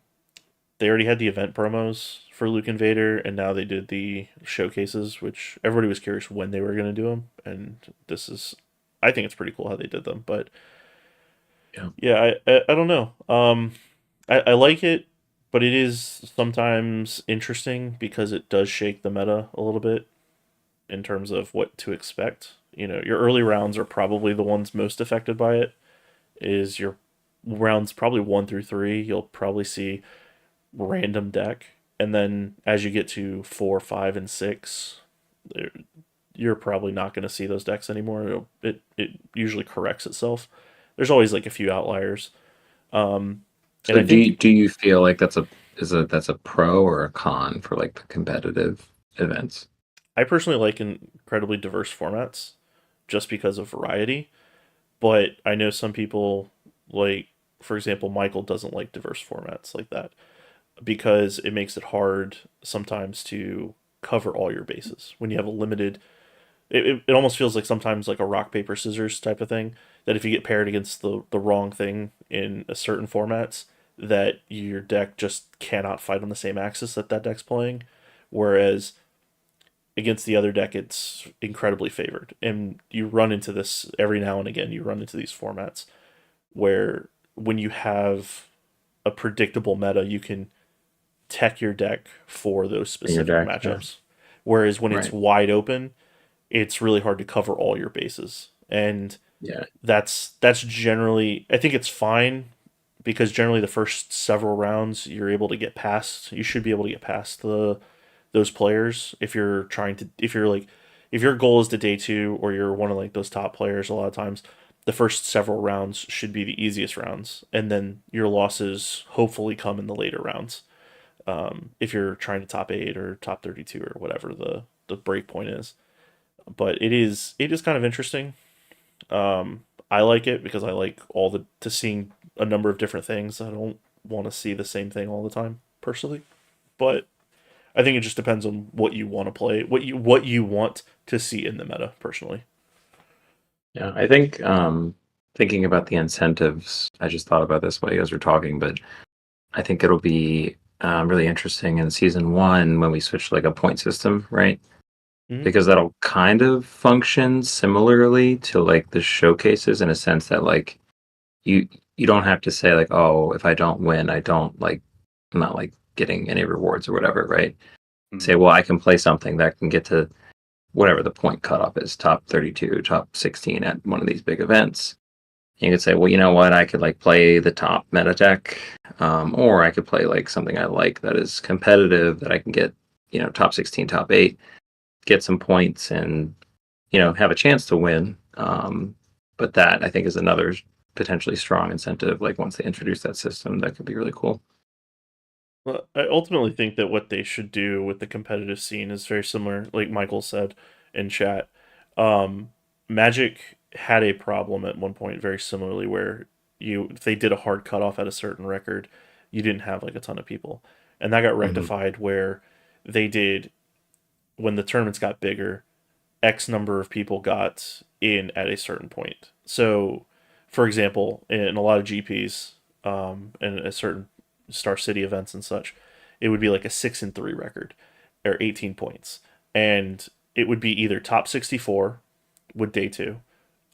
they already had the event promos for Luke and Vader, and now they did the showcases, which everybody was curious when they were going to do them. And I think it's pretty cool how they did them. But Yeah. yeah, I don't know. I like it, but it is sometimes interesting because it does shake the meta a little bit in terms of what to expect. Your early rounds are probably the ones most affected by it. Is your rounds probably 1 through 3, you'll probably see random deck, and then as you get to 4, 5, and 6, you're probably not going to see those decks anymore. It usually corrects itself. There's always like a few outliers, and So I think do you feel like that's a pro or a con for like the competitive events? I personally like incredibly diverse formats just because of variety. But I know some people, like, for example, Michael doesn't like diverse formats like that because it makes it hard sometimes to cover all your bases when you have a limited. It almost feels like sometimes like a rock paper scissors type of thing, that if you get paired against the wrong thing in a certain formats, that your deck just cannot fight on the same axis that deck's playing, whereas against the other deck it's incredibly favored. And you run into this every now and again. You run into these formats where when you have a predictable meta, you can tech your deck for those In your specific deck, yeah. matchups. Whereas when it's Right. wide open, it's really hard to cover all your bases. And Yeah. that's generally, I think it's fine because generally the first several rounds you're able to get past. You should be able to get past those players if you're trying to, if your goal is to day two or you're one of like those top players. A lot of times the first several rounds should be the easiest rounds, and then your losses hopefully come in the later rounds. If you're trying to top 8 or top 32 or whatever the break point is. But it is kind of interesting. I like it because I like to seeing a number of different things. I don't want to see the same thing all the time personally, but I think it just depends on what you want to play, what you want to see in the meta personally. Yeah, I think thinking about the incentives, I just thought about this while you guys were talking, but I think it'll be really interesting in season 1 when we switch to like a point system, right? Mm-hmm. Because that'll kind of function similarly to like the showcases in a sense that like you don't have to say like, oh, if I don't win, I don't like, I'm not like getting any rewards or whatever, right? Mm-hmm. Say, well, I can play something that can get to whatever the point cutoff is, top 32, top 16 at one of these big events. You could say, well, you know what, I could like play the top meta deck, or I could play like something I like that is competitive that I can get, top 16, top 8, get some points and, have a chance to win. But that I think is another potentially strong incentive. Like once they introduce that system, that could be really cool. Well, I ultimately think that what they should do with the competitive scene is very similar, like Michael said in chat. Um, Magic had a problem at one point very similarly where if they did a hard cutoff at a certain record, you didn't have like a ton of people. And that got rectified where they did, when the tournaments got bigger, X number of people got in at a certain point. So, for example, in a lot of GPs, and a certain Star City events and such, it would be like a 6-3 record or 18 points, and it would be either top 64 with day two,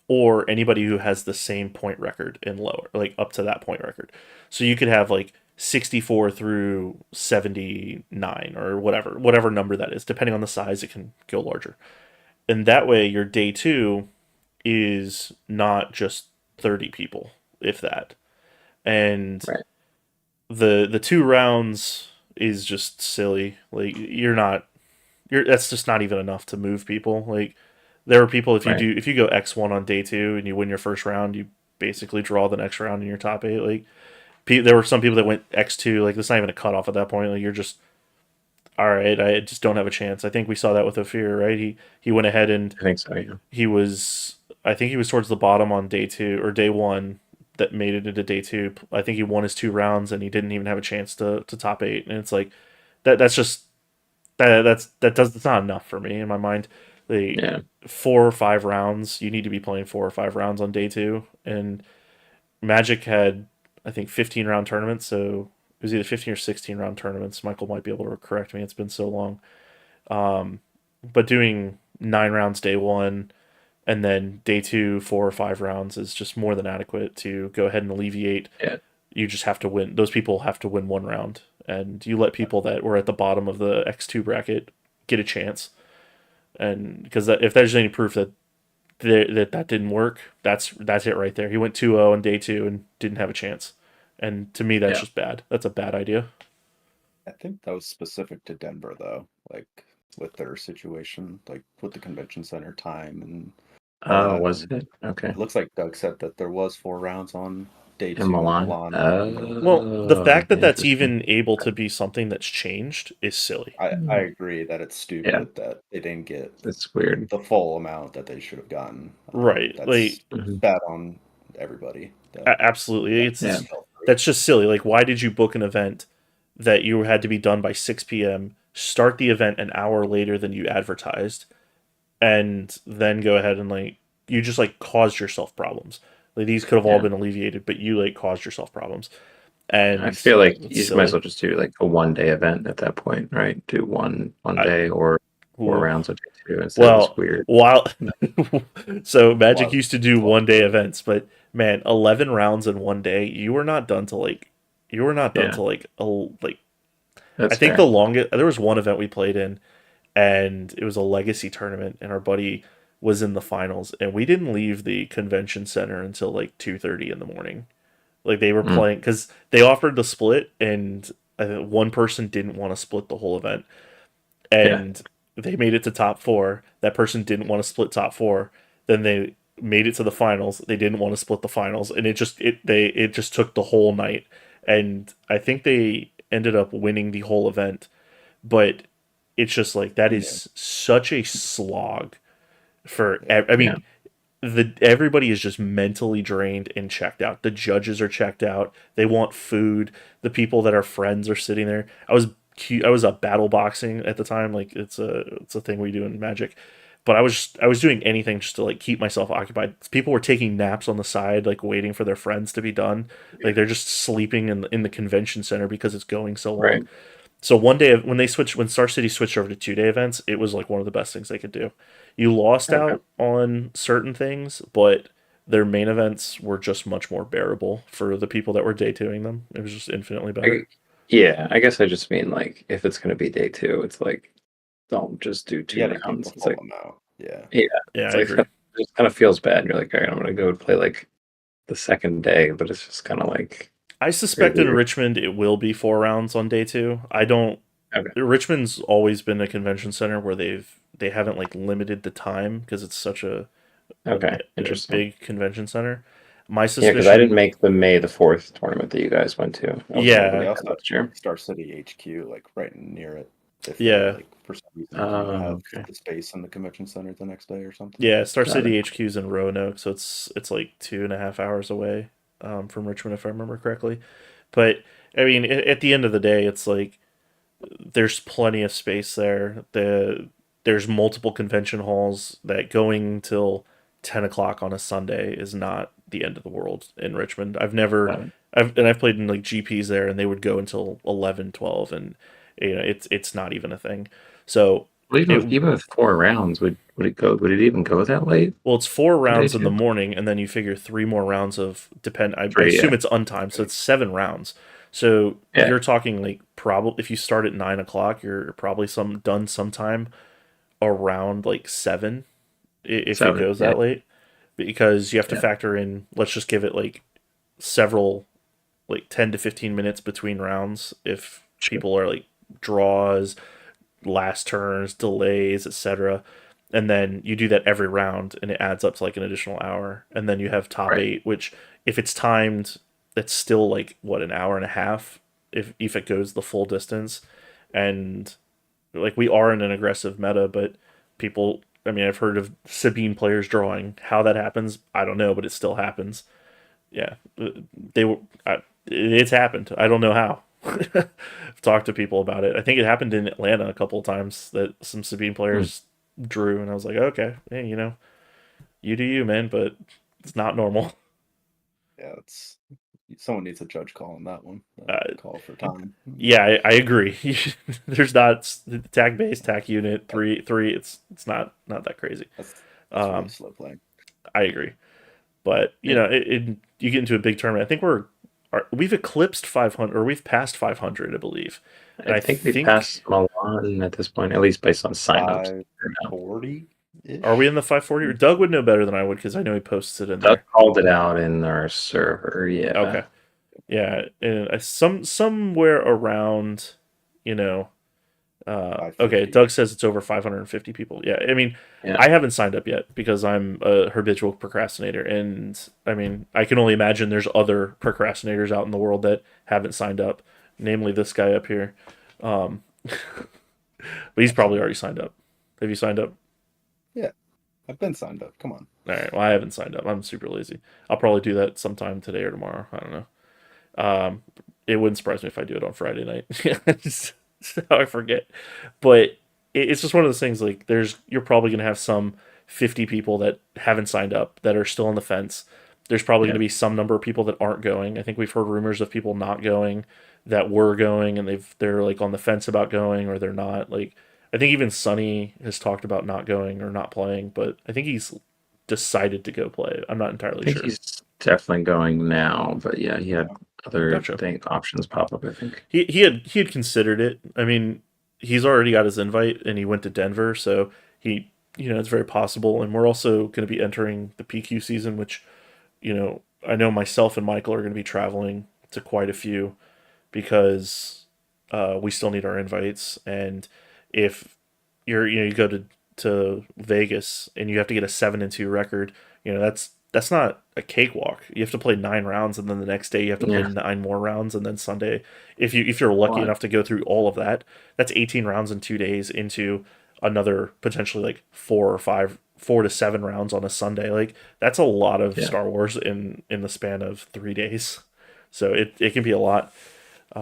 or anybody who has the same point record and lower, like up to that point record. So you could have like 64 through 79 or whatever number that is, depending on the size. It can go larger, and that way your day two is not just 30 people, if that. And Right. the 2 rounds is just silly. Like that's just not even enough to move people. Like there are people, if you go X1 on day 2 and you win your first round, you basically draw the next round in your top 8. Like there were some people that went X2, like that's not even a cutoff at that point. Like you're just, all right, I just don't have a chance. I think we saw that with Ophir, right? He went ahead and I think so, yeah. I think he was towards the bottom on day 2 or day 1 that made it into day 2. I think he won his 2 rounds and he didn't even have a chance to top 8. And it's like that's just that's not enough for me in my mind. 4 or 5 rounds, you need to be playing 4 or 5 rounds on day 2. And Magic had, I think, 15-round tournaments, so it was either 15 or 16-round tournaments. Michael might be able to correct me. It's been so long. But doing 9 rounds day 1 and then day 2, 4 or 5 rounds is just more than adequate to go ahead and alleviate. Yeah. You just have to win. Those people have to win 1 round, and you let people that were at the bottom of the X2 bracket get a chance. And because if there's any proof that didn't work, that's it right there. He went 2-0 on day 2 and didn't have a chance. And to me, that's just bad. That's a bad idea. I think that was specific to Denver, though, like with their situation, like with the convention center time and. Oh, was it? Okay. It looks like Doug said that there was 4 rounds on day 2 in Milan. Well, the fact that that's even able to be something that's changed is silly. I agree that it's stupid that they didn't get It's weird. the full amount that they should have gotten. Right. That's bad on everybody. Absolutely. That's just silly. Like, why did you book an event that you had to be done by 6 p.m., start the event an hour later than you advertised, and then go ahead and you just caused yourself problems. Like these could have all been alleviated, but you caused yourself problems. And I feel like you might as well just do like a 1-day event at that point, right? Do one day or 4 rounds of day 2 instead of this weird. So Magic used to do 1-day events, but man, 11 rounds in 1 day, you were not done till That's I think the fair. longest there was one event we played in, and it was a legacy tournament, and our buddy was in the finals, and we didn't leave the convention center until like 2:30 in the morning. Like they were Mm, playing because they offered the split, and one person didn't want to split the whole event, yeah. and they made it to top four. That person didn't want to split top four. Then they made it to the finals. They didn't want to split the finals, and it just took the whole night. And I think they ended up winning the whole event, but it's just like that Yeah. is such a slog for. Yeah. I Yeah. mean, everybody is just mentally drained and checked out. The judges are checked out. They want food. The people that are friends are sitting there. I was battle boxing at the time. Like it's a thing we do in Magic. But I was doing anything just to like keep myself occupied. People were taking naps on the side, like waiting for their friends to be done. Like they're just sleeping in the convention center because it's going so long. Right. So one day when Star City switched over to 2 day events, it was like one of the best things they could do. You lost Okay. out on certain things, but their main events were just much more bearable for the people that were day twoing them. It was just infinitely better. Yeah, I guess I just mean like if it's gonna be day two, it's like don't just do You two got to keep the rounds. It's full like amount. Yeah. yeah, Yeah, it's I like agree. it just kind of feels bad. You're like, all right, I'm gonna go play like the second day, but it's just kind of like I very suspect in weird. Richmond it will be 4 rounds on day two. I don't. Okay. Richmond's always been a convention center where they haven't like limited the time because it's such Okay. a Interesting. big convention center. My Yeah, because I didn't suspicion, make the May the 4th tournament that you guys went to. I wasn't able to They yeah, make also that have last year. Star City HQ like right near it. If they yeah, like for some reason can't have Okay. the space in the convention center the next day or something. yeah. Star Got it. City HQ's in Roanoke, so it's like 2.5 hours away from Richmond, if I remember correctly. But I mean, at the end of the day, it's like there's plenty of space there. There's multiple convention halls that going till 10 o'clock on a Sunday is not the end of the world in Richmond. Got it. I've played in like GPs there, and they would go until 11, 12, and it's not even a thing. So Well, it even with 4 rounds, would it go? Would it even go that late well, it's four for day rounds in the two? morning, and then you figure three more rounds of depend. I Three, yeah. assume it's untimed, so it's 7 rounds. So Yeah. you're talking like probably if you start at 9 o'clock, you're probably done sometime around like seven if it 7. goes Yeah. that late, because you have to Yeah. factor in. Let's just give it like several like 10 to 15 minutes between rounds if Sure. people are like draws, last turns, delays, etc. And then you do that every round, and it adds up to like an additional hour. And then you have top Right. eight, which if it's timed, that's still like what, an hour and a half if it goes the full distance. And like we are in an aggressive meta, but people. I mean, I've heard of Sabine players drawing. How that happens, I don't know, but it still happens. Yeah, they were. It's happened. I don't know how. I've talked to people about it. I think it happened in Atlanta a couple of times that some Sabine Hmm. players drew, and I was like, okay, hey, you do you, man, but it's not normal. Yeah, it's someone needs a judge call on that one. Uh, Call for time. yeah, I agree. There's not tack base, tack unit, three. It's not that crazy. That's really Um, slow playing. I agree, but Yeah. you get into a big tournament. I think we've eclipsed 500, or we've passed 500, I believe, and I I think we think. passed Milan at this point, at least based on signups. 540 Are we ish. in the 540? Doug would know better than I would because I know he posted it in Doug there. called it out in our server. Yeah. Okay. Yeah, and somewhere around, you know, okay, 550. Doug says it's over 550 people. Yeah, I mean, Yeah. I haven't signed up yet because I'm a habitual procrastinator, and I mean, I can only imagine there's other procrastinators out in the world that haven't signed up, namely this guy up here. Um, but he's probably already signed up. Have you signed up? Yeah, I've been signed up. Come on. All right. Well, I haven't signed up. I'm super lazy. I'll probably do that sometime today or tomorrow. I don't know. Um, it wouldn't surprise me if I do it on Friday night. Just how I forget. But it's just one of those things. Like, you're probably gonna have some 50 people that haven't signed up that are still on the fence. There's probably Yeah. gonna be some number of people that aren't going. I think we've heard rumors of people not going that were going, and they're like on the fence about going, or they're not. Like, I think even Sonny has talked about not going or not playing, but I think he's decided to go play. I'm not I entirely think sure. he's definitely going now, but yeah, he had other Gotcha. options pop up, I think. He had considered it. I mean, he's already got his invite, and he went to Denver, so he it's very possible. And we're also going to be entering the PQ season, which I know myself and Michael are going to be traveling to quite a few because we still need our invites. And if you go to Vegas and you have to get a 7-2 record, that's not a cakewalk. You have to play 9 rounds, and then the next day you have to play Yeah. 9 more rounds, and then Sunday, if you're lucky What? enough to go through all of that, that's 18 rounds in 2 days into another potentially like 4 to 7 rounds on a Sunday. Like that's a lot of Yeah. Star Wars in the span of 3 days. So it can be a lot. So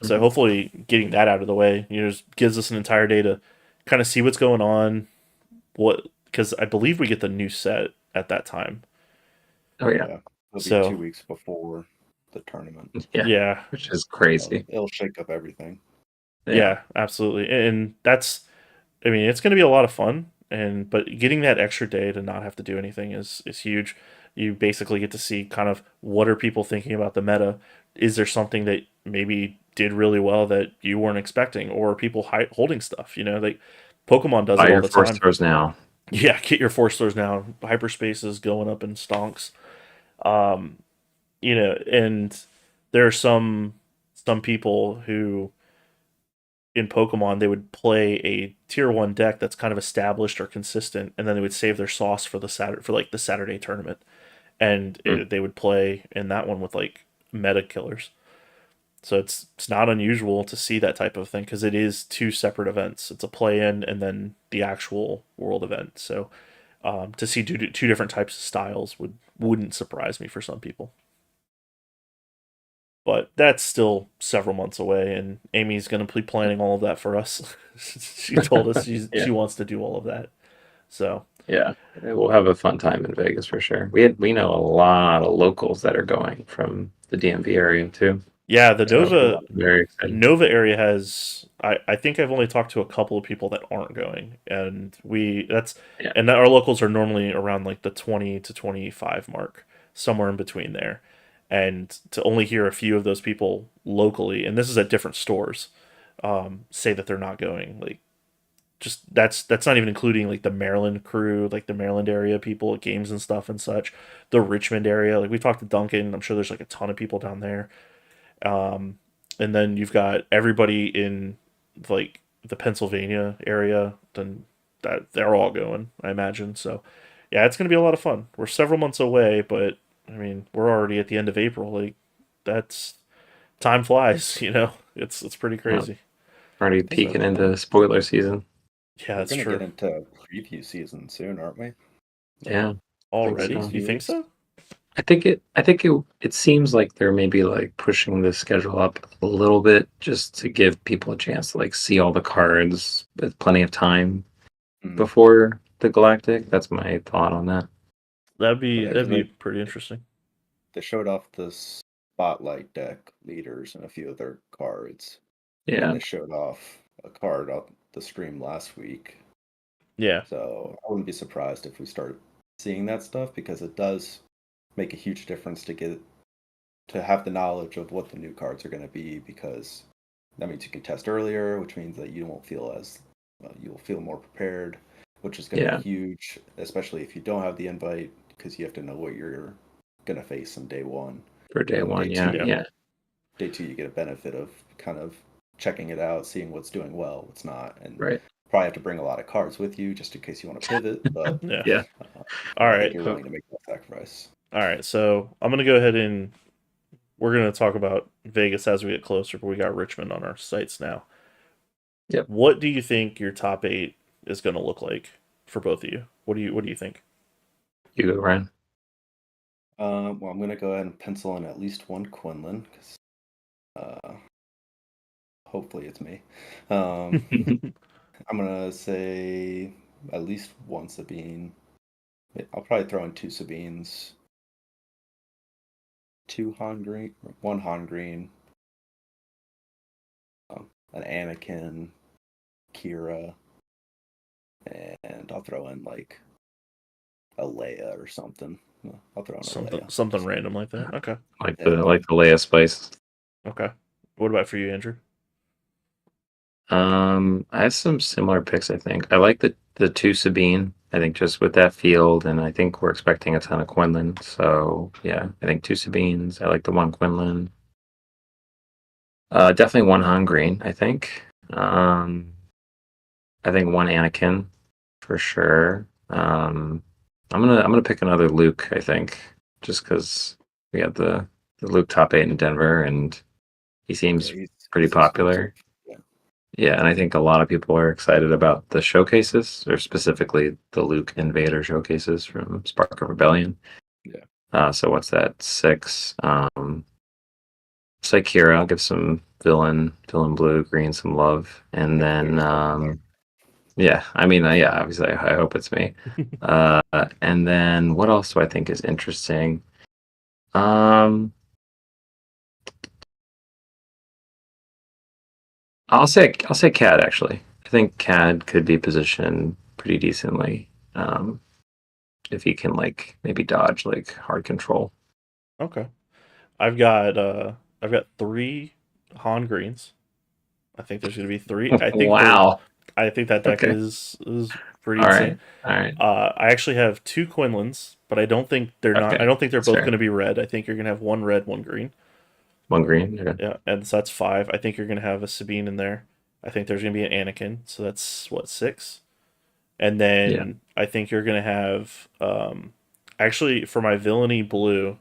Mhm. hopefully getting that out of the way, just gives us an entire day to kind of see what's going on. Because I believe we get the new set at that time. Oh yeah. Yeah, it'll be So 2 weeks before the tournament. Yeah. yeah, Which is crazy. It'll shake up everything. Yeah. yeah, absolutely. And I mean, it's going to be a lot of fun. But getting that extra day to not have to do anything is huge. You basically get to see kind of what are people thinking about the meta. Is there something that maybe did really well that you weren't expecting, or are people holding stuff? Like Pokemon does Buy it all your the force time. throws now. Yeah, get your force throws now. Hyperspace is going up in stonks. Um, and there are some people who in Pokemon they would play a tier 1 deck that's kind of established or consistent, and then they would save their sauce for the Saturday tournament, and Mm. they would play in that one with like meta killers. So it's not unusual to see that type of thing because it is two separate events. It's a play-in and then the actual world event. So to see two different types of styles wouldn't surprise me for some people. But that's still several months away, and Amy's going to be planning all of that for us. She told us Yeah. she wants to do all of that. So Yeah. We'll have a fun time in Vegas for sure. We know a lot of locals that are going from the DMV area too. yeah, the So Excellent. very excited. Nova area has. I think I've only talked to a couple of people that aren't going, and Yeah. our locals are normally around like the 20 to 25 mark, somewhere in between there. And to only hear a few of those people locally, and this is at different stores, say that they're not going, like just that's not even including like the Maryland crew, like the Maryland area people at games and stuff and such, the Richmond area. Like we talked to Duncan, I'm sure there's like a ton of people down there. Um, and then you've got everybody in like the Pennsylvania area, then that they're all going, I imagine. So yeah, it's gonna be a lot of fun. We're several months away, but I mean, we're already at the end of April. Like that's time flies, It's pretty Yeah. crazy. Already I think peeking into spoiler season. Yeah, we're that's gonna get true. into preview season soon, aren't we? Yeah. I think Already? so. You think so? I think it seems like they're maybe like pushing the schedule up a little bit just to give people a chance to like see all the cards with plenty of time Mm. before the Galactic. That's my thought on that. That'd be Yeah, because that'd be pretty interesting. they showed off the spotlight deck leaders and a few of their cards, and then Yeah. they showed off a card on the stream last week. Yeah. So I wouldn't be surprised if we start seeing that stuff because it does make a huge difference to have the knowledge of what the new cards are going to be because that means you can test earlier, which means that you won't feel as you'll feel more prepared, which is going to Yeah. be huge, especially if you don't have the invite because you have to know what you're going to face in day one. For day And one. Yeah. Yeah. Yeah. day two, you get a benefit of kind of checking it out, seeing what's doing well, what's not, and Right. probably have to bring a lot of cards with you just in case you want to pivot. But Yeah. Yeah. All I think right. you're willing to make that sacrifice. All right. So I'm gonna go ahead and we're gonna talk about Vegas as we get closer, but we got Richmond on our sites now. Yep. What do you think your top 8 is gonna look like for both of you? What do you think? You go, Ryan. Well, I'm going to go ahead and pencil in at least one Quinlan because hopefully it's me. I'm going to say at least one Sabine. I'll probably throw in two Sabines, two Han Green, one Han Green, an Anakin, Kira, and I'll throw in like a Leia or something. I'll throw in a Leia. Something random like that. Okay. Like the Leia spice. Okay. What about for you, Andrew? I have some similar picks, I think. I like the two Sabine. I think just with that field, and I think we're expecting a ton of Quinlan. So yeah, I think two Sabines. I like the one Quinlan. Definitely one Han Green, I think. I think one Anakin for sure. I'm gonna pick another Luke, I think, just because we got the Luke top 8 in Denver, and he seems pretty popular. Yeah, and I think a lot of people are excited about the showcases, or specifically the Luke and Vader showcases from Spark of Rebellion. Yeah. So what's that? 6. Kira, I'll give some villain blue, green some love, and then yeah, I mean, yeah, obviously, I hope it's me. And then what else do I think is interesting? I'll say Cad actually. I think Cad could be positioned pretty decently if he can like maybe dodge like hard control. Okay, I've got 3 Han Greens. I think there's going to be 3. Wow. I think that deck Okay. is pretty insane. All right. I actually have 2 Quinlans, but I don't think they're not. I don't think they're both going to be red. I think you're going to have 1 red, 1 green. 1 green. Okay. Yeah, and so that's 5. I think you're going to have a Sabine in there. I think there's going to be an Anakin, so that's what, 6. And then I think you're going to have actually for my villainy blue,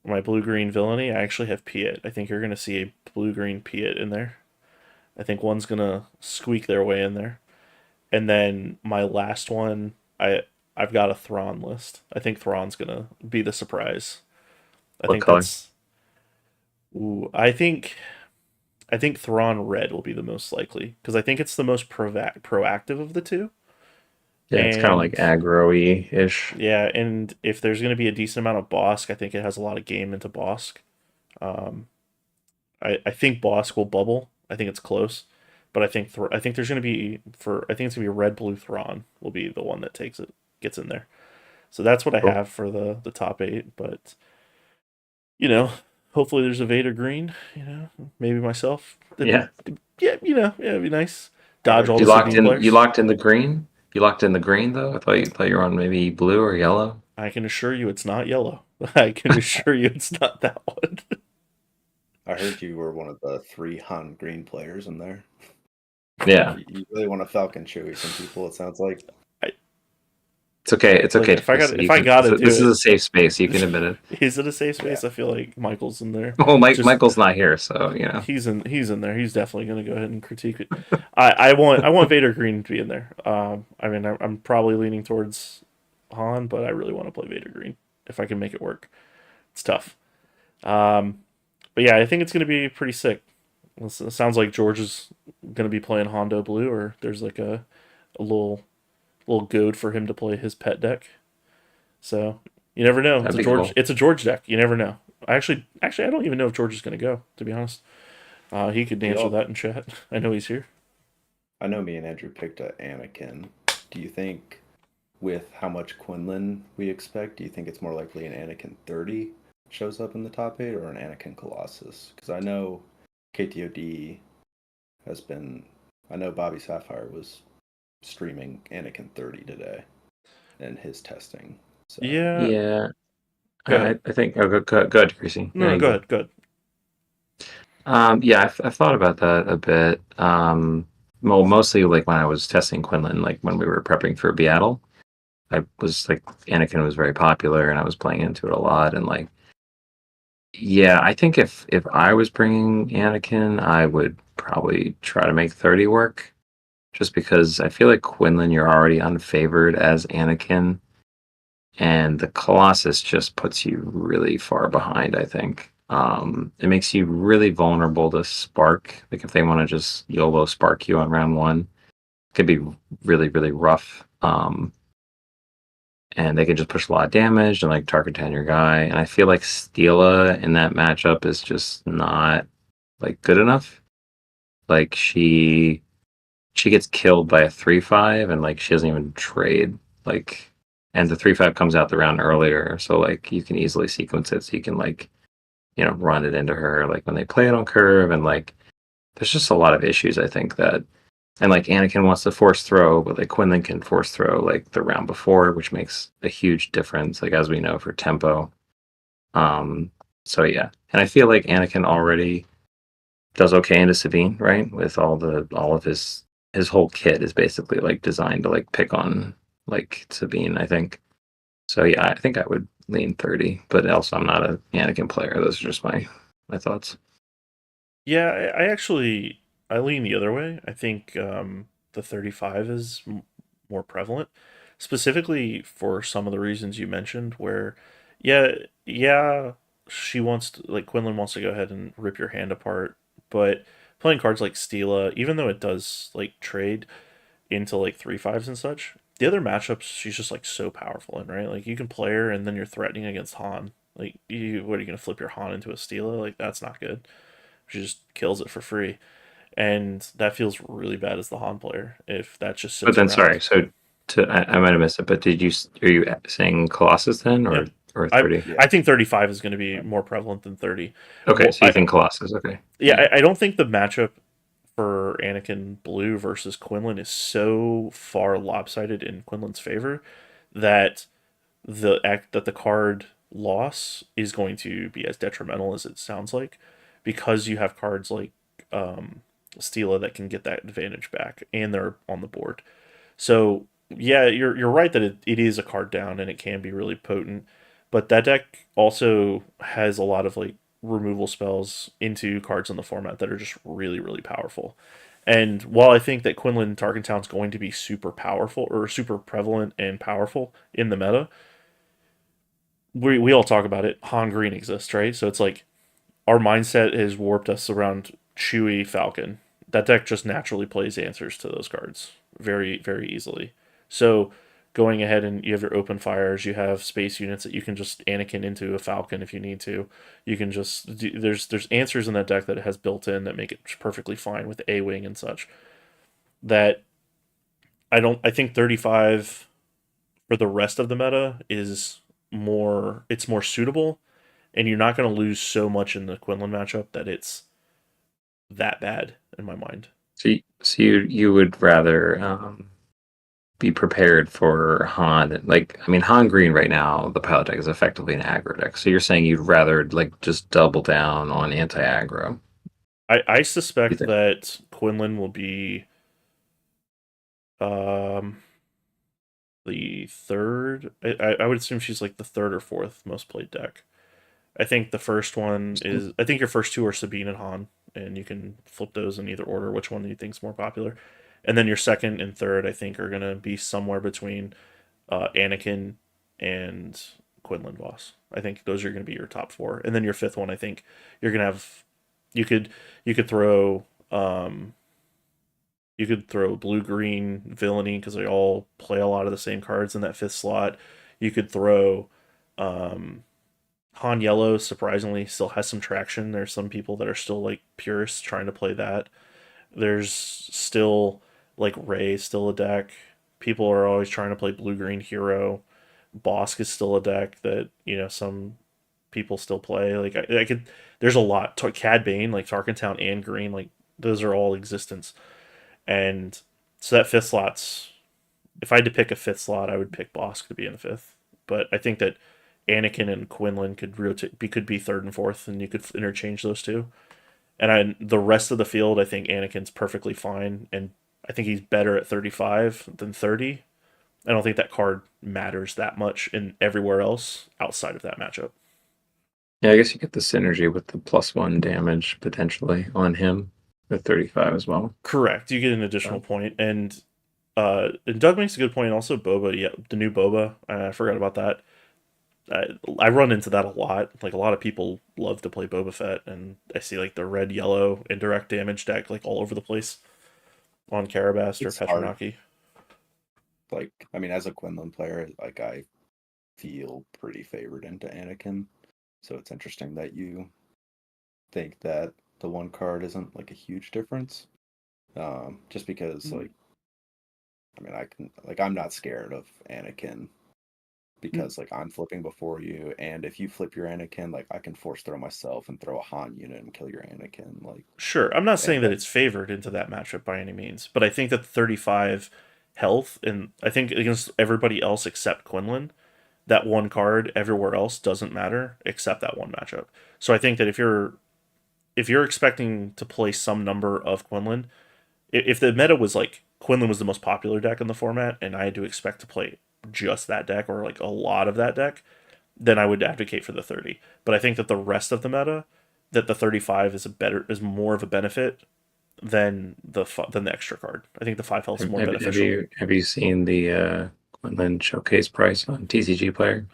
my blue green villainy, I actually have Piet. I think you're going to see a blue green Piet in there. I think one's going to squeak their way in there. And then my last one, I've got a Thrawn list. I think Thrawn's going to be the surprise. What color? I think Thrawn red will be the most likely because I think it's the most proactive of the two. Yeah, it's kind of like aggro-y ish. Yeah, and if there's going to be a decent amount of Bosk, I think it has a lot of game into Bosk. I think Bosk will bubble. I think it's close, but I think there's going to be I think it's going to be red blue Thrawn will be the one that gets in there. So that's what I have for the top 8. But hopefully there's a Vader green. Maybe myself. Yeah, it'd be nice. Dodge all the players. You locked in the green. You locked in the green though. I thought you were on maybe blue or yellow. I can assure you it's not yellow. I can assure you it's not that one. I heard you were one of the 3 Han green players in there. Yeah. You really want to Falcon Chewie some people, it sounds like. It's okay. It's okay. If I got it, this is a safe space. You can admit it. Is it a safe space? Yeah. I feel like Michael's in there. Well, Michael's not here, so he's in there. He's definitely going to go ahead and critique it. I want Vader Green to be in there. I mean, I'm probably leaning towards Han, but I really want to play Vader Green if I can make it work. It's tough. But yeah, I think it's going to be pretty sick. It sounds like George is going to be playing Hondo Blue, or there's like a little goad for him to play his pet deck. So you never know. It's a George deck. You never know. Actually, I don't even know if George is going to go. To be honest, he could answer that in chat. I know he's here. I know me and Andrew picked a Anakin. Do you think, with how much Quinlan we expect, do you think it's more likely an Anakin 30 shows up in the top 8 or an Anakin Colossus? Because I know KTOD has been. I know Bobby Sapphire was streaming Anakin 30 today in his testing. So. Yeah. I think. Oh, go ahead, Chrissy. No, go ahead. Yeah, I've thought about that a bit. Well, mostly like when I was testing Quinlan, like when we were prepping for Beatle, I was like, Anakin was very popular, and I was playing into it a lot, and like, yeah, I think if I was bringing Anakin, I would probably try to make 30 work. Just because I feel like Quinlan, you're already unfavored as Anakin, and the Colossus just puts you really far behind, I think. It makes you really vulnerable to Spark. Like if they want to just YOLO Spark you on round 1, it could be really, really rough. And they can just push a lot of damage and like target down your guy. And I feel like Steela in that matchup is just not like good enough. Like she gets killed by a 3/5 and like she doesn't even trade. Like and the 3/5 comes out the round earlier, so like you can easily sequence it, so you can like run it into her like when they play it on curve, and like there's just a lot of issues I think that, and like Anakin wants to force throw, but like Quinlan can force throw like the round before, which makes a huge difference, like as we know for tempo. Um, so yeah, and I feel like Anakin already does okay into Sabine, right? With all of his whole kit is basically like designed to like pick on like Sabine, I think. So yeah, I think I would lean 30, but also I'm not a Anakin player. Those are just my thoughts. Yeah, I actually I lean the other way. I think the 35 is more prevalent, specifically for some of the reasons you mentioned. Where, yeah, yeah, she wants to, like Quinlan wants to go ahead and rip your hand apart, but playing cards like Stila, even though it does like trade into like 3/5s and such, the other matchups she's just like so powerful in, right? Like you can play her and then you're threatening against Han. Like what are you gonna flip your Han into a Stila? Like that's not good. She just kills it for free. And that feels really bad as the Han player if that just But sits then, sorry, around. so I might have missed it, but are you saying Colossus then, Yeah. or I 30? I Yeah. think 35 is going to be more prevalent than 30. Okay, Well, so you think Colossus? Okay, yeah. I don't think the matchup for Anakin Blue versus Quinlan is so far lopsided in Quinlan's favor that the card loss is going to be as detrimental as it sounds like, because you have cards like Stila that can get that advantage back and they're on the board. So yeah, you're right that it is a card down and it can be really potent, but that deck also has a lot of like removal spells into cards in the format that are just really powerful. And while I think that Quinlan Tarkentown's going to be super powerful or super prevalent and powerful in the meta, we all talk about it. Han Green exists, right? So it's like our mindset has warped us around Chewie Falcon. That deck just naturally plays answers to those cards very easily. So going ahead and you have your open fires, you have space units that you can just Anakin into a Falcon if you need to. You can just there's answers in that deck that it has built in that make it perfectly fine with A wing and such. That I think 35 for the rest of the meta is more suitable, and you're not going to lose so much in the Quinlan matchup that it's that bad in my mind. So you would rather be prepared for Han? Like, I mean, Han Green right now, the pilot deck is effectively an aggro deck. So you're saying you'd rather like just double down on anti-aggro? I You suspect think? that Quinlan will be um, the third. I would assume she's like the third or fourth most played deck. I think the first one is. I think your first two are Sabine and Han, and you can flip those in either order. Which one do you think's more popular? And then your second and third, I think, are gonna be somewhere between Anakin and Quinlan Voss. I think those are gonna be your top four. And then your fifth one, I think you're gonna have. You could you could throw you could throw blue green villainy because they all play a lot of the same cards in that fifth slot. You could throw um, Han Yellow, surprisingly, still has some traction. There's some people that are still like purists trying to play that. There's still like Ray, still a deck. People are always trying to play blue green hero. Bosk is still a deck that some people still play. Like I could, there's a lot. Cad Bane, like Tarkentown and Green, like those are all existence. And so that fifth slot's, if I had to pick a fifth slot, I would pick Bosk to be in the fifth. But I think that Anakin and Quinlan could be third and fourth, and you could interchange those two. And the rest of the field, I think Anakin's perfectly fine, and I think he's better at 35 than 30. I don't think that card matters that much in everywhere else outside of that matchup. Yeah, I guess you get the synergy with the +1 damage potentially on him with 35 as well. Correct. You get an additional So, point, and Doug makes a good point. Also, Boba, yeah, the new Boba. I forgot about that. I run into that a lot. Like a lot of people love to play Boba Fett, and I see like the red yellow indirect damage deck like all over the place on Karabast or It's hard. Petronaki. Like, I mean, as a Quinlan player, like I feel pretty favored into Anakin. So it's interesting that you think that the one card isn't like a huge difference. Just because, like, I mean, I'm not scared of Anakin because like I'm flipping before you, and if you flip your Anakin, like I can force throw myself and throw a Han unit and kill your Anakin. Like, Sure, I'm not saying and that it's favored into that matchup by any means, but I think that the 35 health, and I think against everybody else except Quinlan, that one card everywhere else doesn't matter except that one matchup. So I think that if you're expecting to play some number of Quinlan, if the meta was like Quinlan was the most popular deck in the format, and I had to expect to play just that deck or like a lot of that deck, then I would advocate for the 30. But I think that the rest of the meta, that the 35 is more of a benefit than the extra card. I think the 5 health is more beneficial. Have you seen the Quinlan showcase price on TCG Player?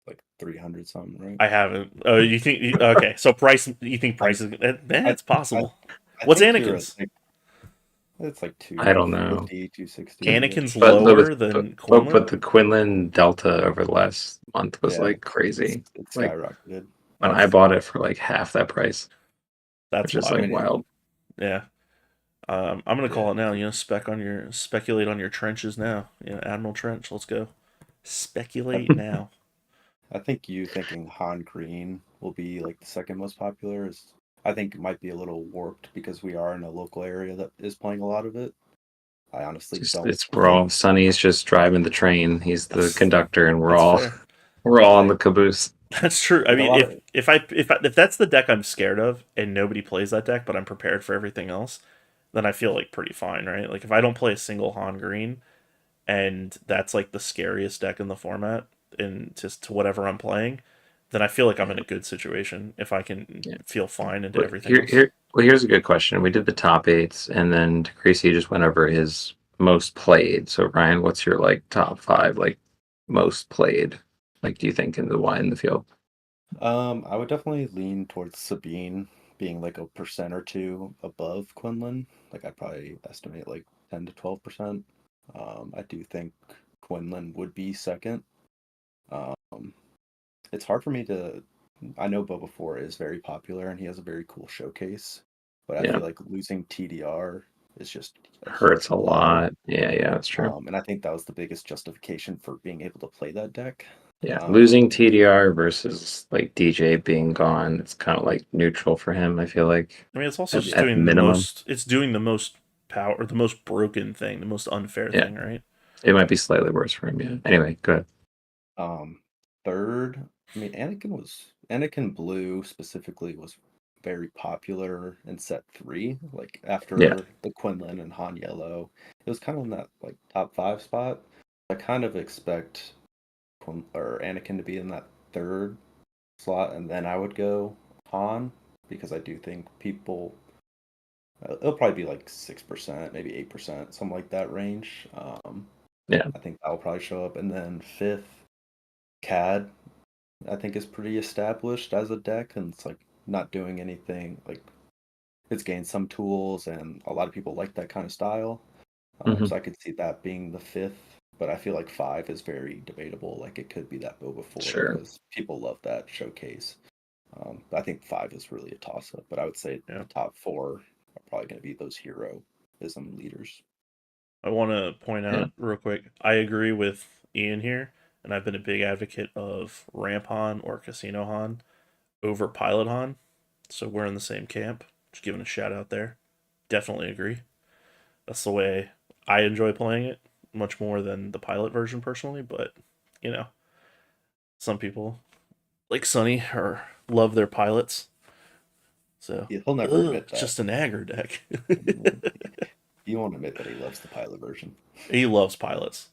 like 300 something, right? I haven't. Oh, you think okay? So price, you think price is? It's possible. I What's think you're Anakin's? it's like I don't know. 250, 260. Anakin's But lower than Quinlan. the Quinlan Delta over the last month was Yeah, like crazy. it's Like skyrocketed. when I bought it for like half that price, That's which is wild. like wild. Yeah. I'm gonna call it now. Speculate on your trenches now. Admiral Trench. Let's go. Speculate now. I think you thinking Han Green will be like the second most popular I think it might be a little warped because we are in a local area that is playing a lot of it. I honestly don't. We're all Sonny's just driving the train. He's the conductor, and That's fair. we're all on the caboose. That's true. I mean, if that's the deck I'm scared of, and nobody plays that deck, but I'm prepared for everything else, then I feel like pretty fine, right? Like if I don't play a single Han Green, and that's like the scariest deck in the format, and just to whatever I'm playing, then I feel like I'm in a good situation if I can feel fine into everything else. Here's a good question. We did the top 8s, and then Creasy just went over his most played. So Ryan, what's your like top 5 like most played? Like, do you think in the field? I would definitely lean towards Sabine being like a percent or two above Quinlan. Like I'd probably estimate like 10 to 12%. I do think Quinlan would be second. Um, it's hard for me to. I know Boba 4 is very popular and he has a very cool showcase, but I feel like losing TDR is just hurts a lot. Yeah, that's true. And I think that was the biggest justification for being able to play that deck. Yeah, losing TDR versus like DJ being gone, it's kind of like neutral for him. I feel like. I mean, it's also just doing the most. It's doing the most power, the most broken thing, the most unfair thing, right? It might be slightly worse for him. Yeah. Anyway, go ahead. Third, I mean, Anakin Blue specifically was very popular in set 3. Like after the Quinlan and Han Yellow, it was kind of in that like top 5 spot. I kind of expect Anakin to be in that third slot, and then I would go Han because I do think people. It'll probably be like 6%, maybe 8%, something like that range. I think that will probably show up, and then fifth, CAD. I think is pretty established as a deck, and it's like not doing anything. Like it's gained some tools, and a lot of people like that kind of style. So I could see that being the fifth, but I feel like 5 is very debatable. Like it could be that Boba 4 because people love that showcase. I think 5 is really a toss-up, but I would say the top 4 are probably going to be those heroism leaders. I want to point out real quick. I agree with Ian here, and I've been a big advocate of Ramp Han or Casino Han over Pilot Han. So we're in the same camp. Just giving a shout out there. Definitely agree. That's the way I enjoy playing it, much more than the Pilot version personally. But some people like Sonny or love their pilots. So he'll never admit that. Just an aggro deck. He won't admit that he loves the Pilot version. He loves pilots.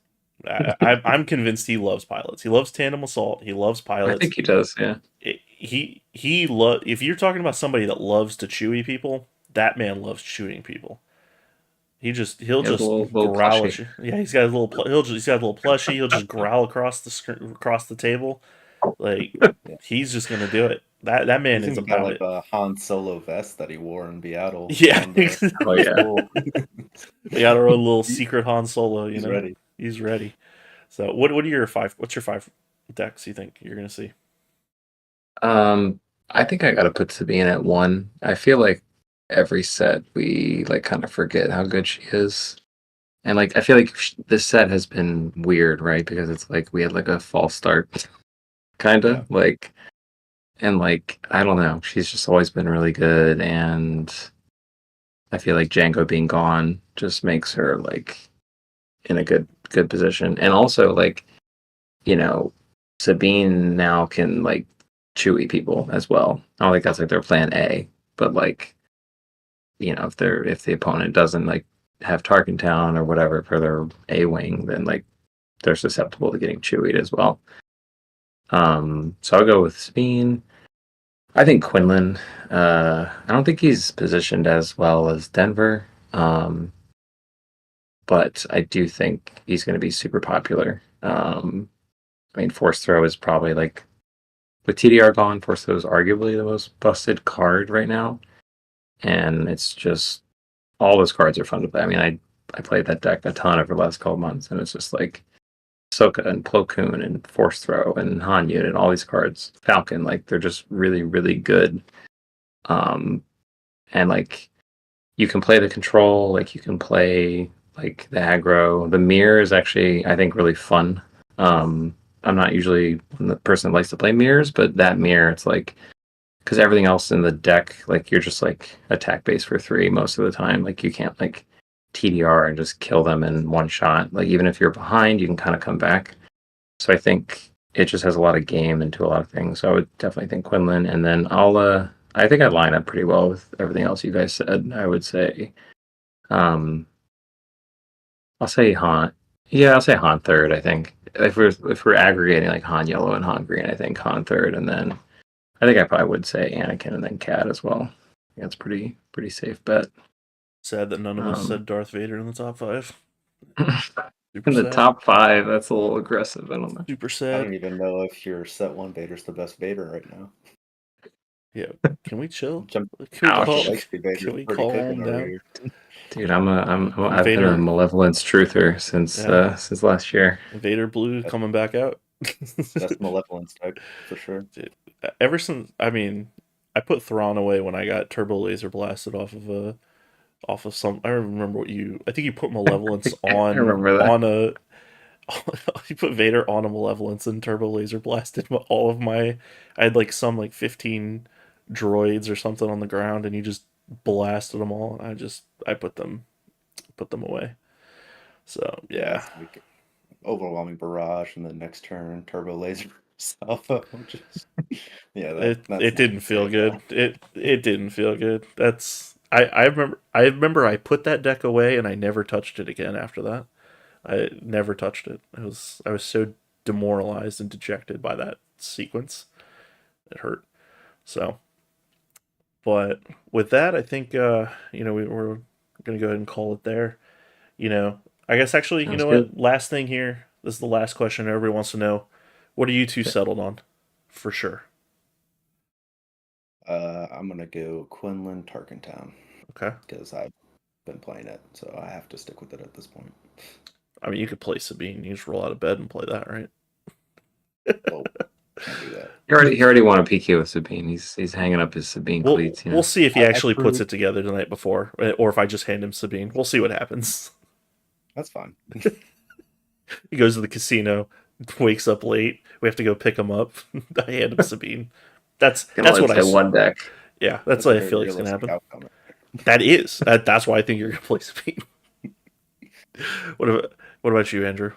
I'm convinced he loves pilots. He loves tandem assault. He loves pilots. I think he does. Yeah. If you're talking about somebody that loves to chewy people, that man loves shooting people. He'll just growl at you. Yeah, he's got a little plushie. He'll just growl across the table. Like he's just gonna do it. That man is about it. A Han Solo vest that he wore in Beatle. Yeah. We got our own little secret Han Solo. He's ready. He's ready. So what are your 5? What's your 5 decks you think you're gonna see? I think I gotta put Sabine at 1. I feel like every set we like kind of forget how good she is. And like I feel like this set has been weird, right? Because it's like we had like a false start, kind of like, and like I don't know. She's just always been really good, and I feel like Django being gone just makes her like in a good position. And also like, you know, Sabine now can like chewy people as well. I don't think that's like their plan A, but like, you know, if the opponent doesn't like have Tarkentown or whatever for their A wing, then like they're susceptible to getting chewied as well. So I'll go with Sabine. I think Quinlan. I don't think he's positioned as well as Denver. But I do think he's going to be super popular. I mean, Force Throw is probably like, with TDR gone, Force Throw is arguably the most busted card right now. And it's just, all those cards are fun to play. I mean, I played that deck a ton over the last couple months, and it's just like Soka and Plo Koon and Force Throw and Han Yun and all these cards. Falcon, like, they're just really, really good. And like, you can play the control, like, you can play like the aggro. The mirror is actually, I think, really fun. I'm not usually the person that likes to play mirrors, but that mirror, it's like, because everything else in the deck, like, you're just like attack base for 3 most of the time. Like, you can't like TDR and just kill them in one shot. Like, even if you're behind, you can kind of come back. So I think it just has a lot of game into a lot of things. So I would definitely think Quinlan, and then I think I'd line up pretty well with everything else you guys said. I would say, I'll say Han. Yeah, I'll say Han third. I think if we're aggregating like Han yellow and Han green, I think Han third, and then I think I probably would say Anakin and then Cat as well. I think that's pretty safe bet. Sad that none of us said Darth Vader in the top 5. In the top 5, that's a little aggressive. I don't know. Super sad. I don't even know if your set 1 Vader's the best Vader right now. Yeah, can we chill? Can we calm down? Dude, I've been a Malevolence truther since last year. Vader Blue coming back out. That's Malevolence type for sure. Dude, ever since, I mean, I put Thrawn away when I got Turbo Laser blasted off of some. I remember I think you put Malevolence on. I remember that. On a. You put Vader on a Malevolence and Turbo Laser blasted all of my. I had like some like 15 droids or something on the ground, and you just blasted them all. And I put them away. So yeah, like overwhelming barrage, and the next turn Turbo Laser Alpha. It didn't feel good. It didn't feel good. I remember I put that deck away and I never touched it again after that. I never touched it. I was so demoralized and dejected by that sequence. It hurt. So, but with that, I think we're gonna go ahead and call it there. I guess actually, Sounds what? good. Last thing here. This is the last question everybody wants to know. What are you two settled on? For sure. I'm gonna go Quinlan Tarkentown. Okay. Because I've been playing it, so I have to stick with it at this point. I mean, you could play Sabine. You just roll out of bed and play that, right? Well, can't do that. He already won a PK with Sabine. He's hanging up his Sabine cleats. We'll see if he actually puts it together the night before, or if I just hand him Sabine. We'll see what happens. That's fine. He goes to the casino, wakes up late. We have to go pick him up. I hand him Sabine. That's what I one deck. Yeah, that's what I feel like is gonna happen. That is. That's why I think you're gonna play Sabine. What about you, Andrew?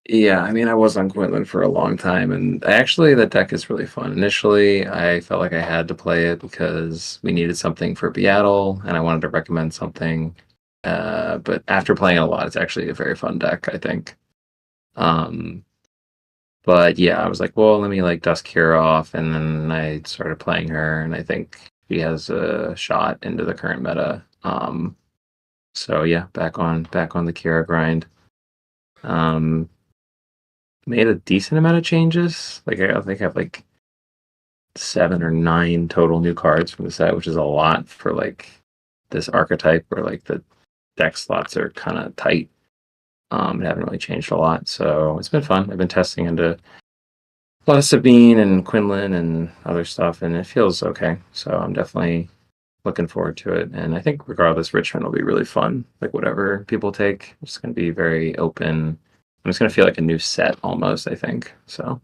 Yeah, I mean, I was on Quinlan for a long time, and actually, that deck is really fun. Initially, I felt like I had to play it because we needed something for Beatle, and I wanted to recommend something. But after playing it a lot, it's actually a very fun deck, I think. But yeah, I was like, well, let me like dust Kira off, and then I started playing her, and I think she has a shot into the current meta. So yeah, back on the Kira grind. Made a decent amount of changes. Like I think I have like 7 or 9 total new cards from the set, which is a lot for like this archetype where like the deck slots are kind of tight. It haven't really changed a lot, so it's been fun. I've been testing into a lot of Sabine and Quinlan and other stuff, and it feels okay. So I'm definitely looking forward to it. And I think regardless, Richmond will be really fun. Like whatever people take, it's going to be very open. I'm just going to feel like a new set almost, I think. So.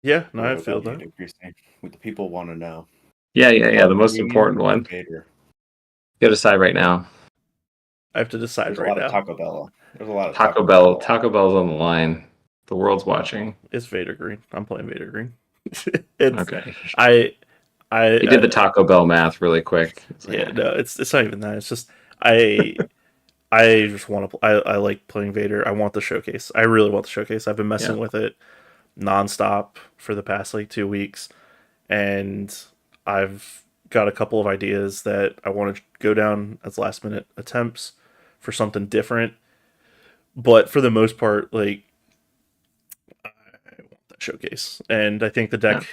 Yeah, no, I feel that. What the people want to know. Yeah. The most important one. Vader. You got to decide right now. I have to decide There's right now. There's a lot of Taco Bell. Taco Bell's on the line. The world's watching. It's Vader Green. I'm playing Vader Green. Okay. He did the Taco Bell math really quick. No, it's not even that. It's just I just want to. I like playing Vader. I want the showcase. I really want the showcase. I've been messing with it nonstop for the past 2 weeks, and I've got a couple of ideas that I want to go down as last minute attempts for something different. But for the most part, I want that showcase, and I think the deck. Yeah.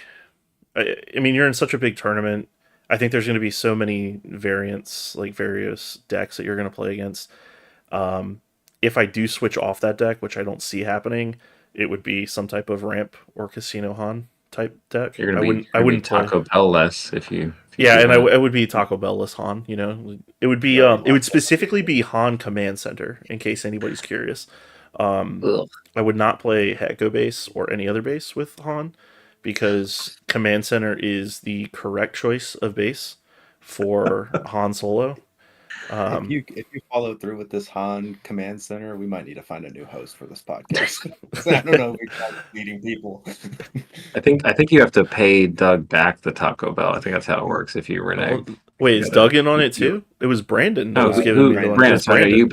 I mean, you're in such a big tournament. I think there's going to be so many variants, various decks that you're going to play against. If I do switch off that deck, which I don't see happening, it would be some type of ramp or Casino Han type deck. You're gonna I wouldn't Taco Bell less if you. And I would be Taco Bell less Han. It would be it would specifically be Han Command Center in case anybody's curious. I would not play Hecko base or any other base with Han, because Command Center is the correct choice of base for Han Solo. If you follow through with this Han Command Center, we might need to find a new host for this podcast. I don't know if we're meeting people. I think you have to pay Doug back the Taco Bell. I think that's how it works. If you renege. Wait, is Doug in on it too? It was Brandon. No, Brandon. Sorry, you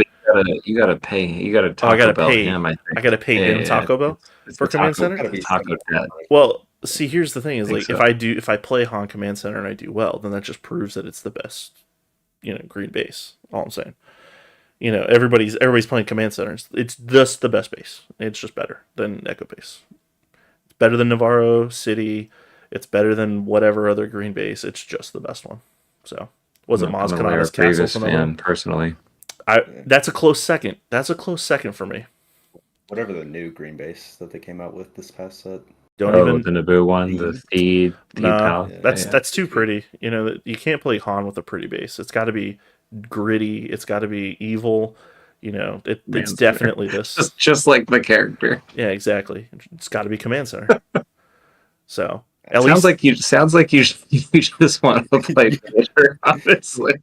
gotta pay. You gotta Taco Bell him. I gotta pay him Taco Bell for Command Center. Taco Cat. Well, see, here's the thing: is if I play Han Command Center and I do well, then that just proves that it's the best, green base. All I'm saying. Everybody's playing Command Centers. It's just the best base. It's just better than Echo base. It's better than Navarro City. It's better than whatever other green base. It's just the best one. So was it Maz Kanata's Castle? Fan, personally. That's a close second. That's a close second for me. Whatever the new green base that they came out with this past set. The Naboo one, the feed. That's too pretty. You can't play Han with a pretty base. It's got to be gritty. It's got to be evil. It's definitely this. Just like the character. Yeah, exactly. It's got to be Command Center. So sounds like you just want to play Vader. Honestly,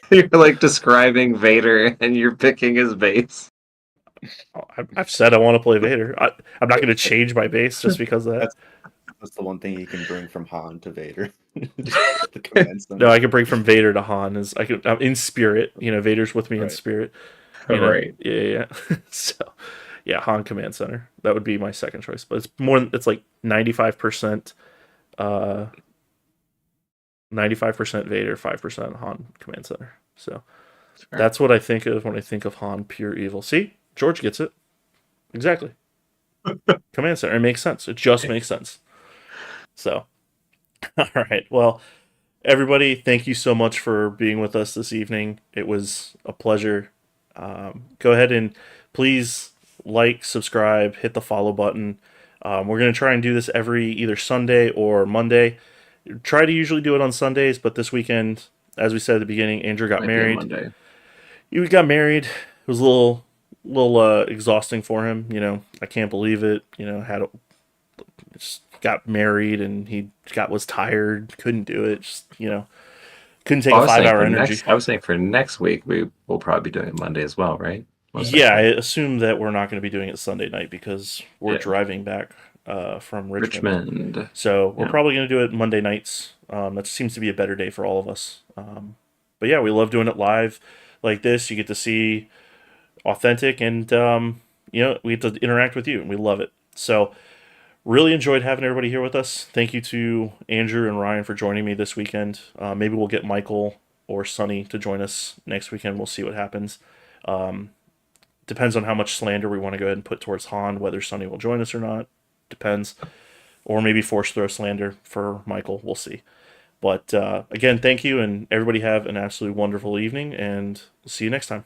you're describing Vader and you're picking his base. I've said I want to play Vader. I'm not going to change my base just because of that. That's the one thing you can bring from Han to Vader. No, I can bring from Vader to Han. I'm in spirit. Vader's with me in spirit. Right. Yeah. So, yeah, Han Command Center. That would be my second choice. But it's 95%. 95% Vader, 5% Han Command Center. So that's what I think of when I think of Han pure evil. See, George gets it exactly. Command Center. It makes sense. It just makes sense. So, all right. Well, everybody, thank you so much for being with us this evening. It was a pleasure. Go ahead and please subscribe, hit the follow button. We're going to try and do this every either Sunday or Monday. Try to usually do it on Sundays, but this weekend, as we said at the beginning, Andrew got married. He got married. It was a little exhausting for him. I can't believe it. Just got married and he was tired, couldn't do it. Just couldn't take a 5-hour energy. I was saying for next week we will probably be doing it Monday as well, right? I assume that we're not going to be doing it Sunday night because we're driving back from Richmond. So we're probably going to do it Monday nights. That seems to be a better day for all of us. But yeah, we love doing it live like this. You get to see authentic and we get to interact with you and we love it. So really enjoyed having everybody here with us. Thank you to Andrew and Ryan for joining me this weekend. Maybe we'll get Michael or Sonny to join us next weekend. We'll see what happens. Depends on how much slander we want to go ahead and put towards Han, whether Sonny will join us or not. Depends. Or maybe force throw slander for Michael. We'll see. But again, thank you, and everybody have an absolutely wonderful evening, and we'll see you next time.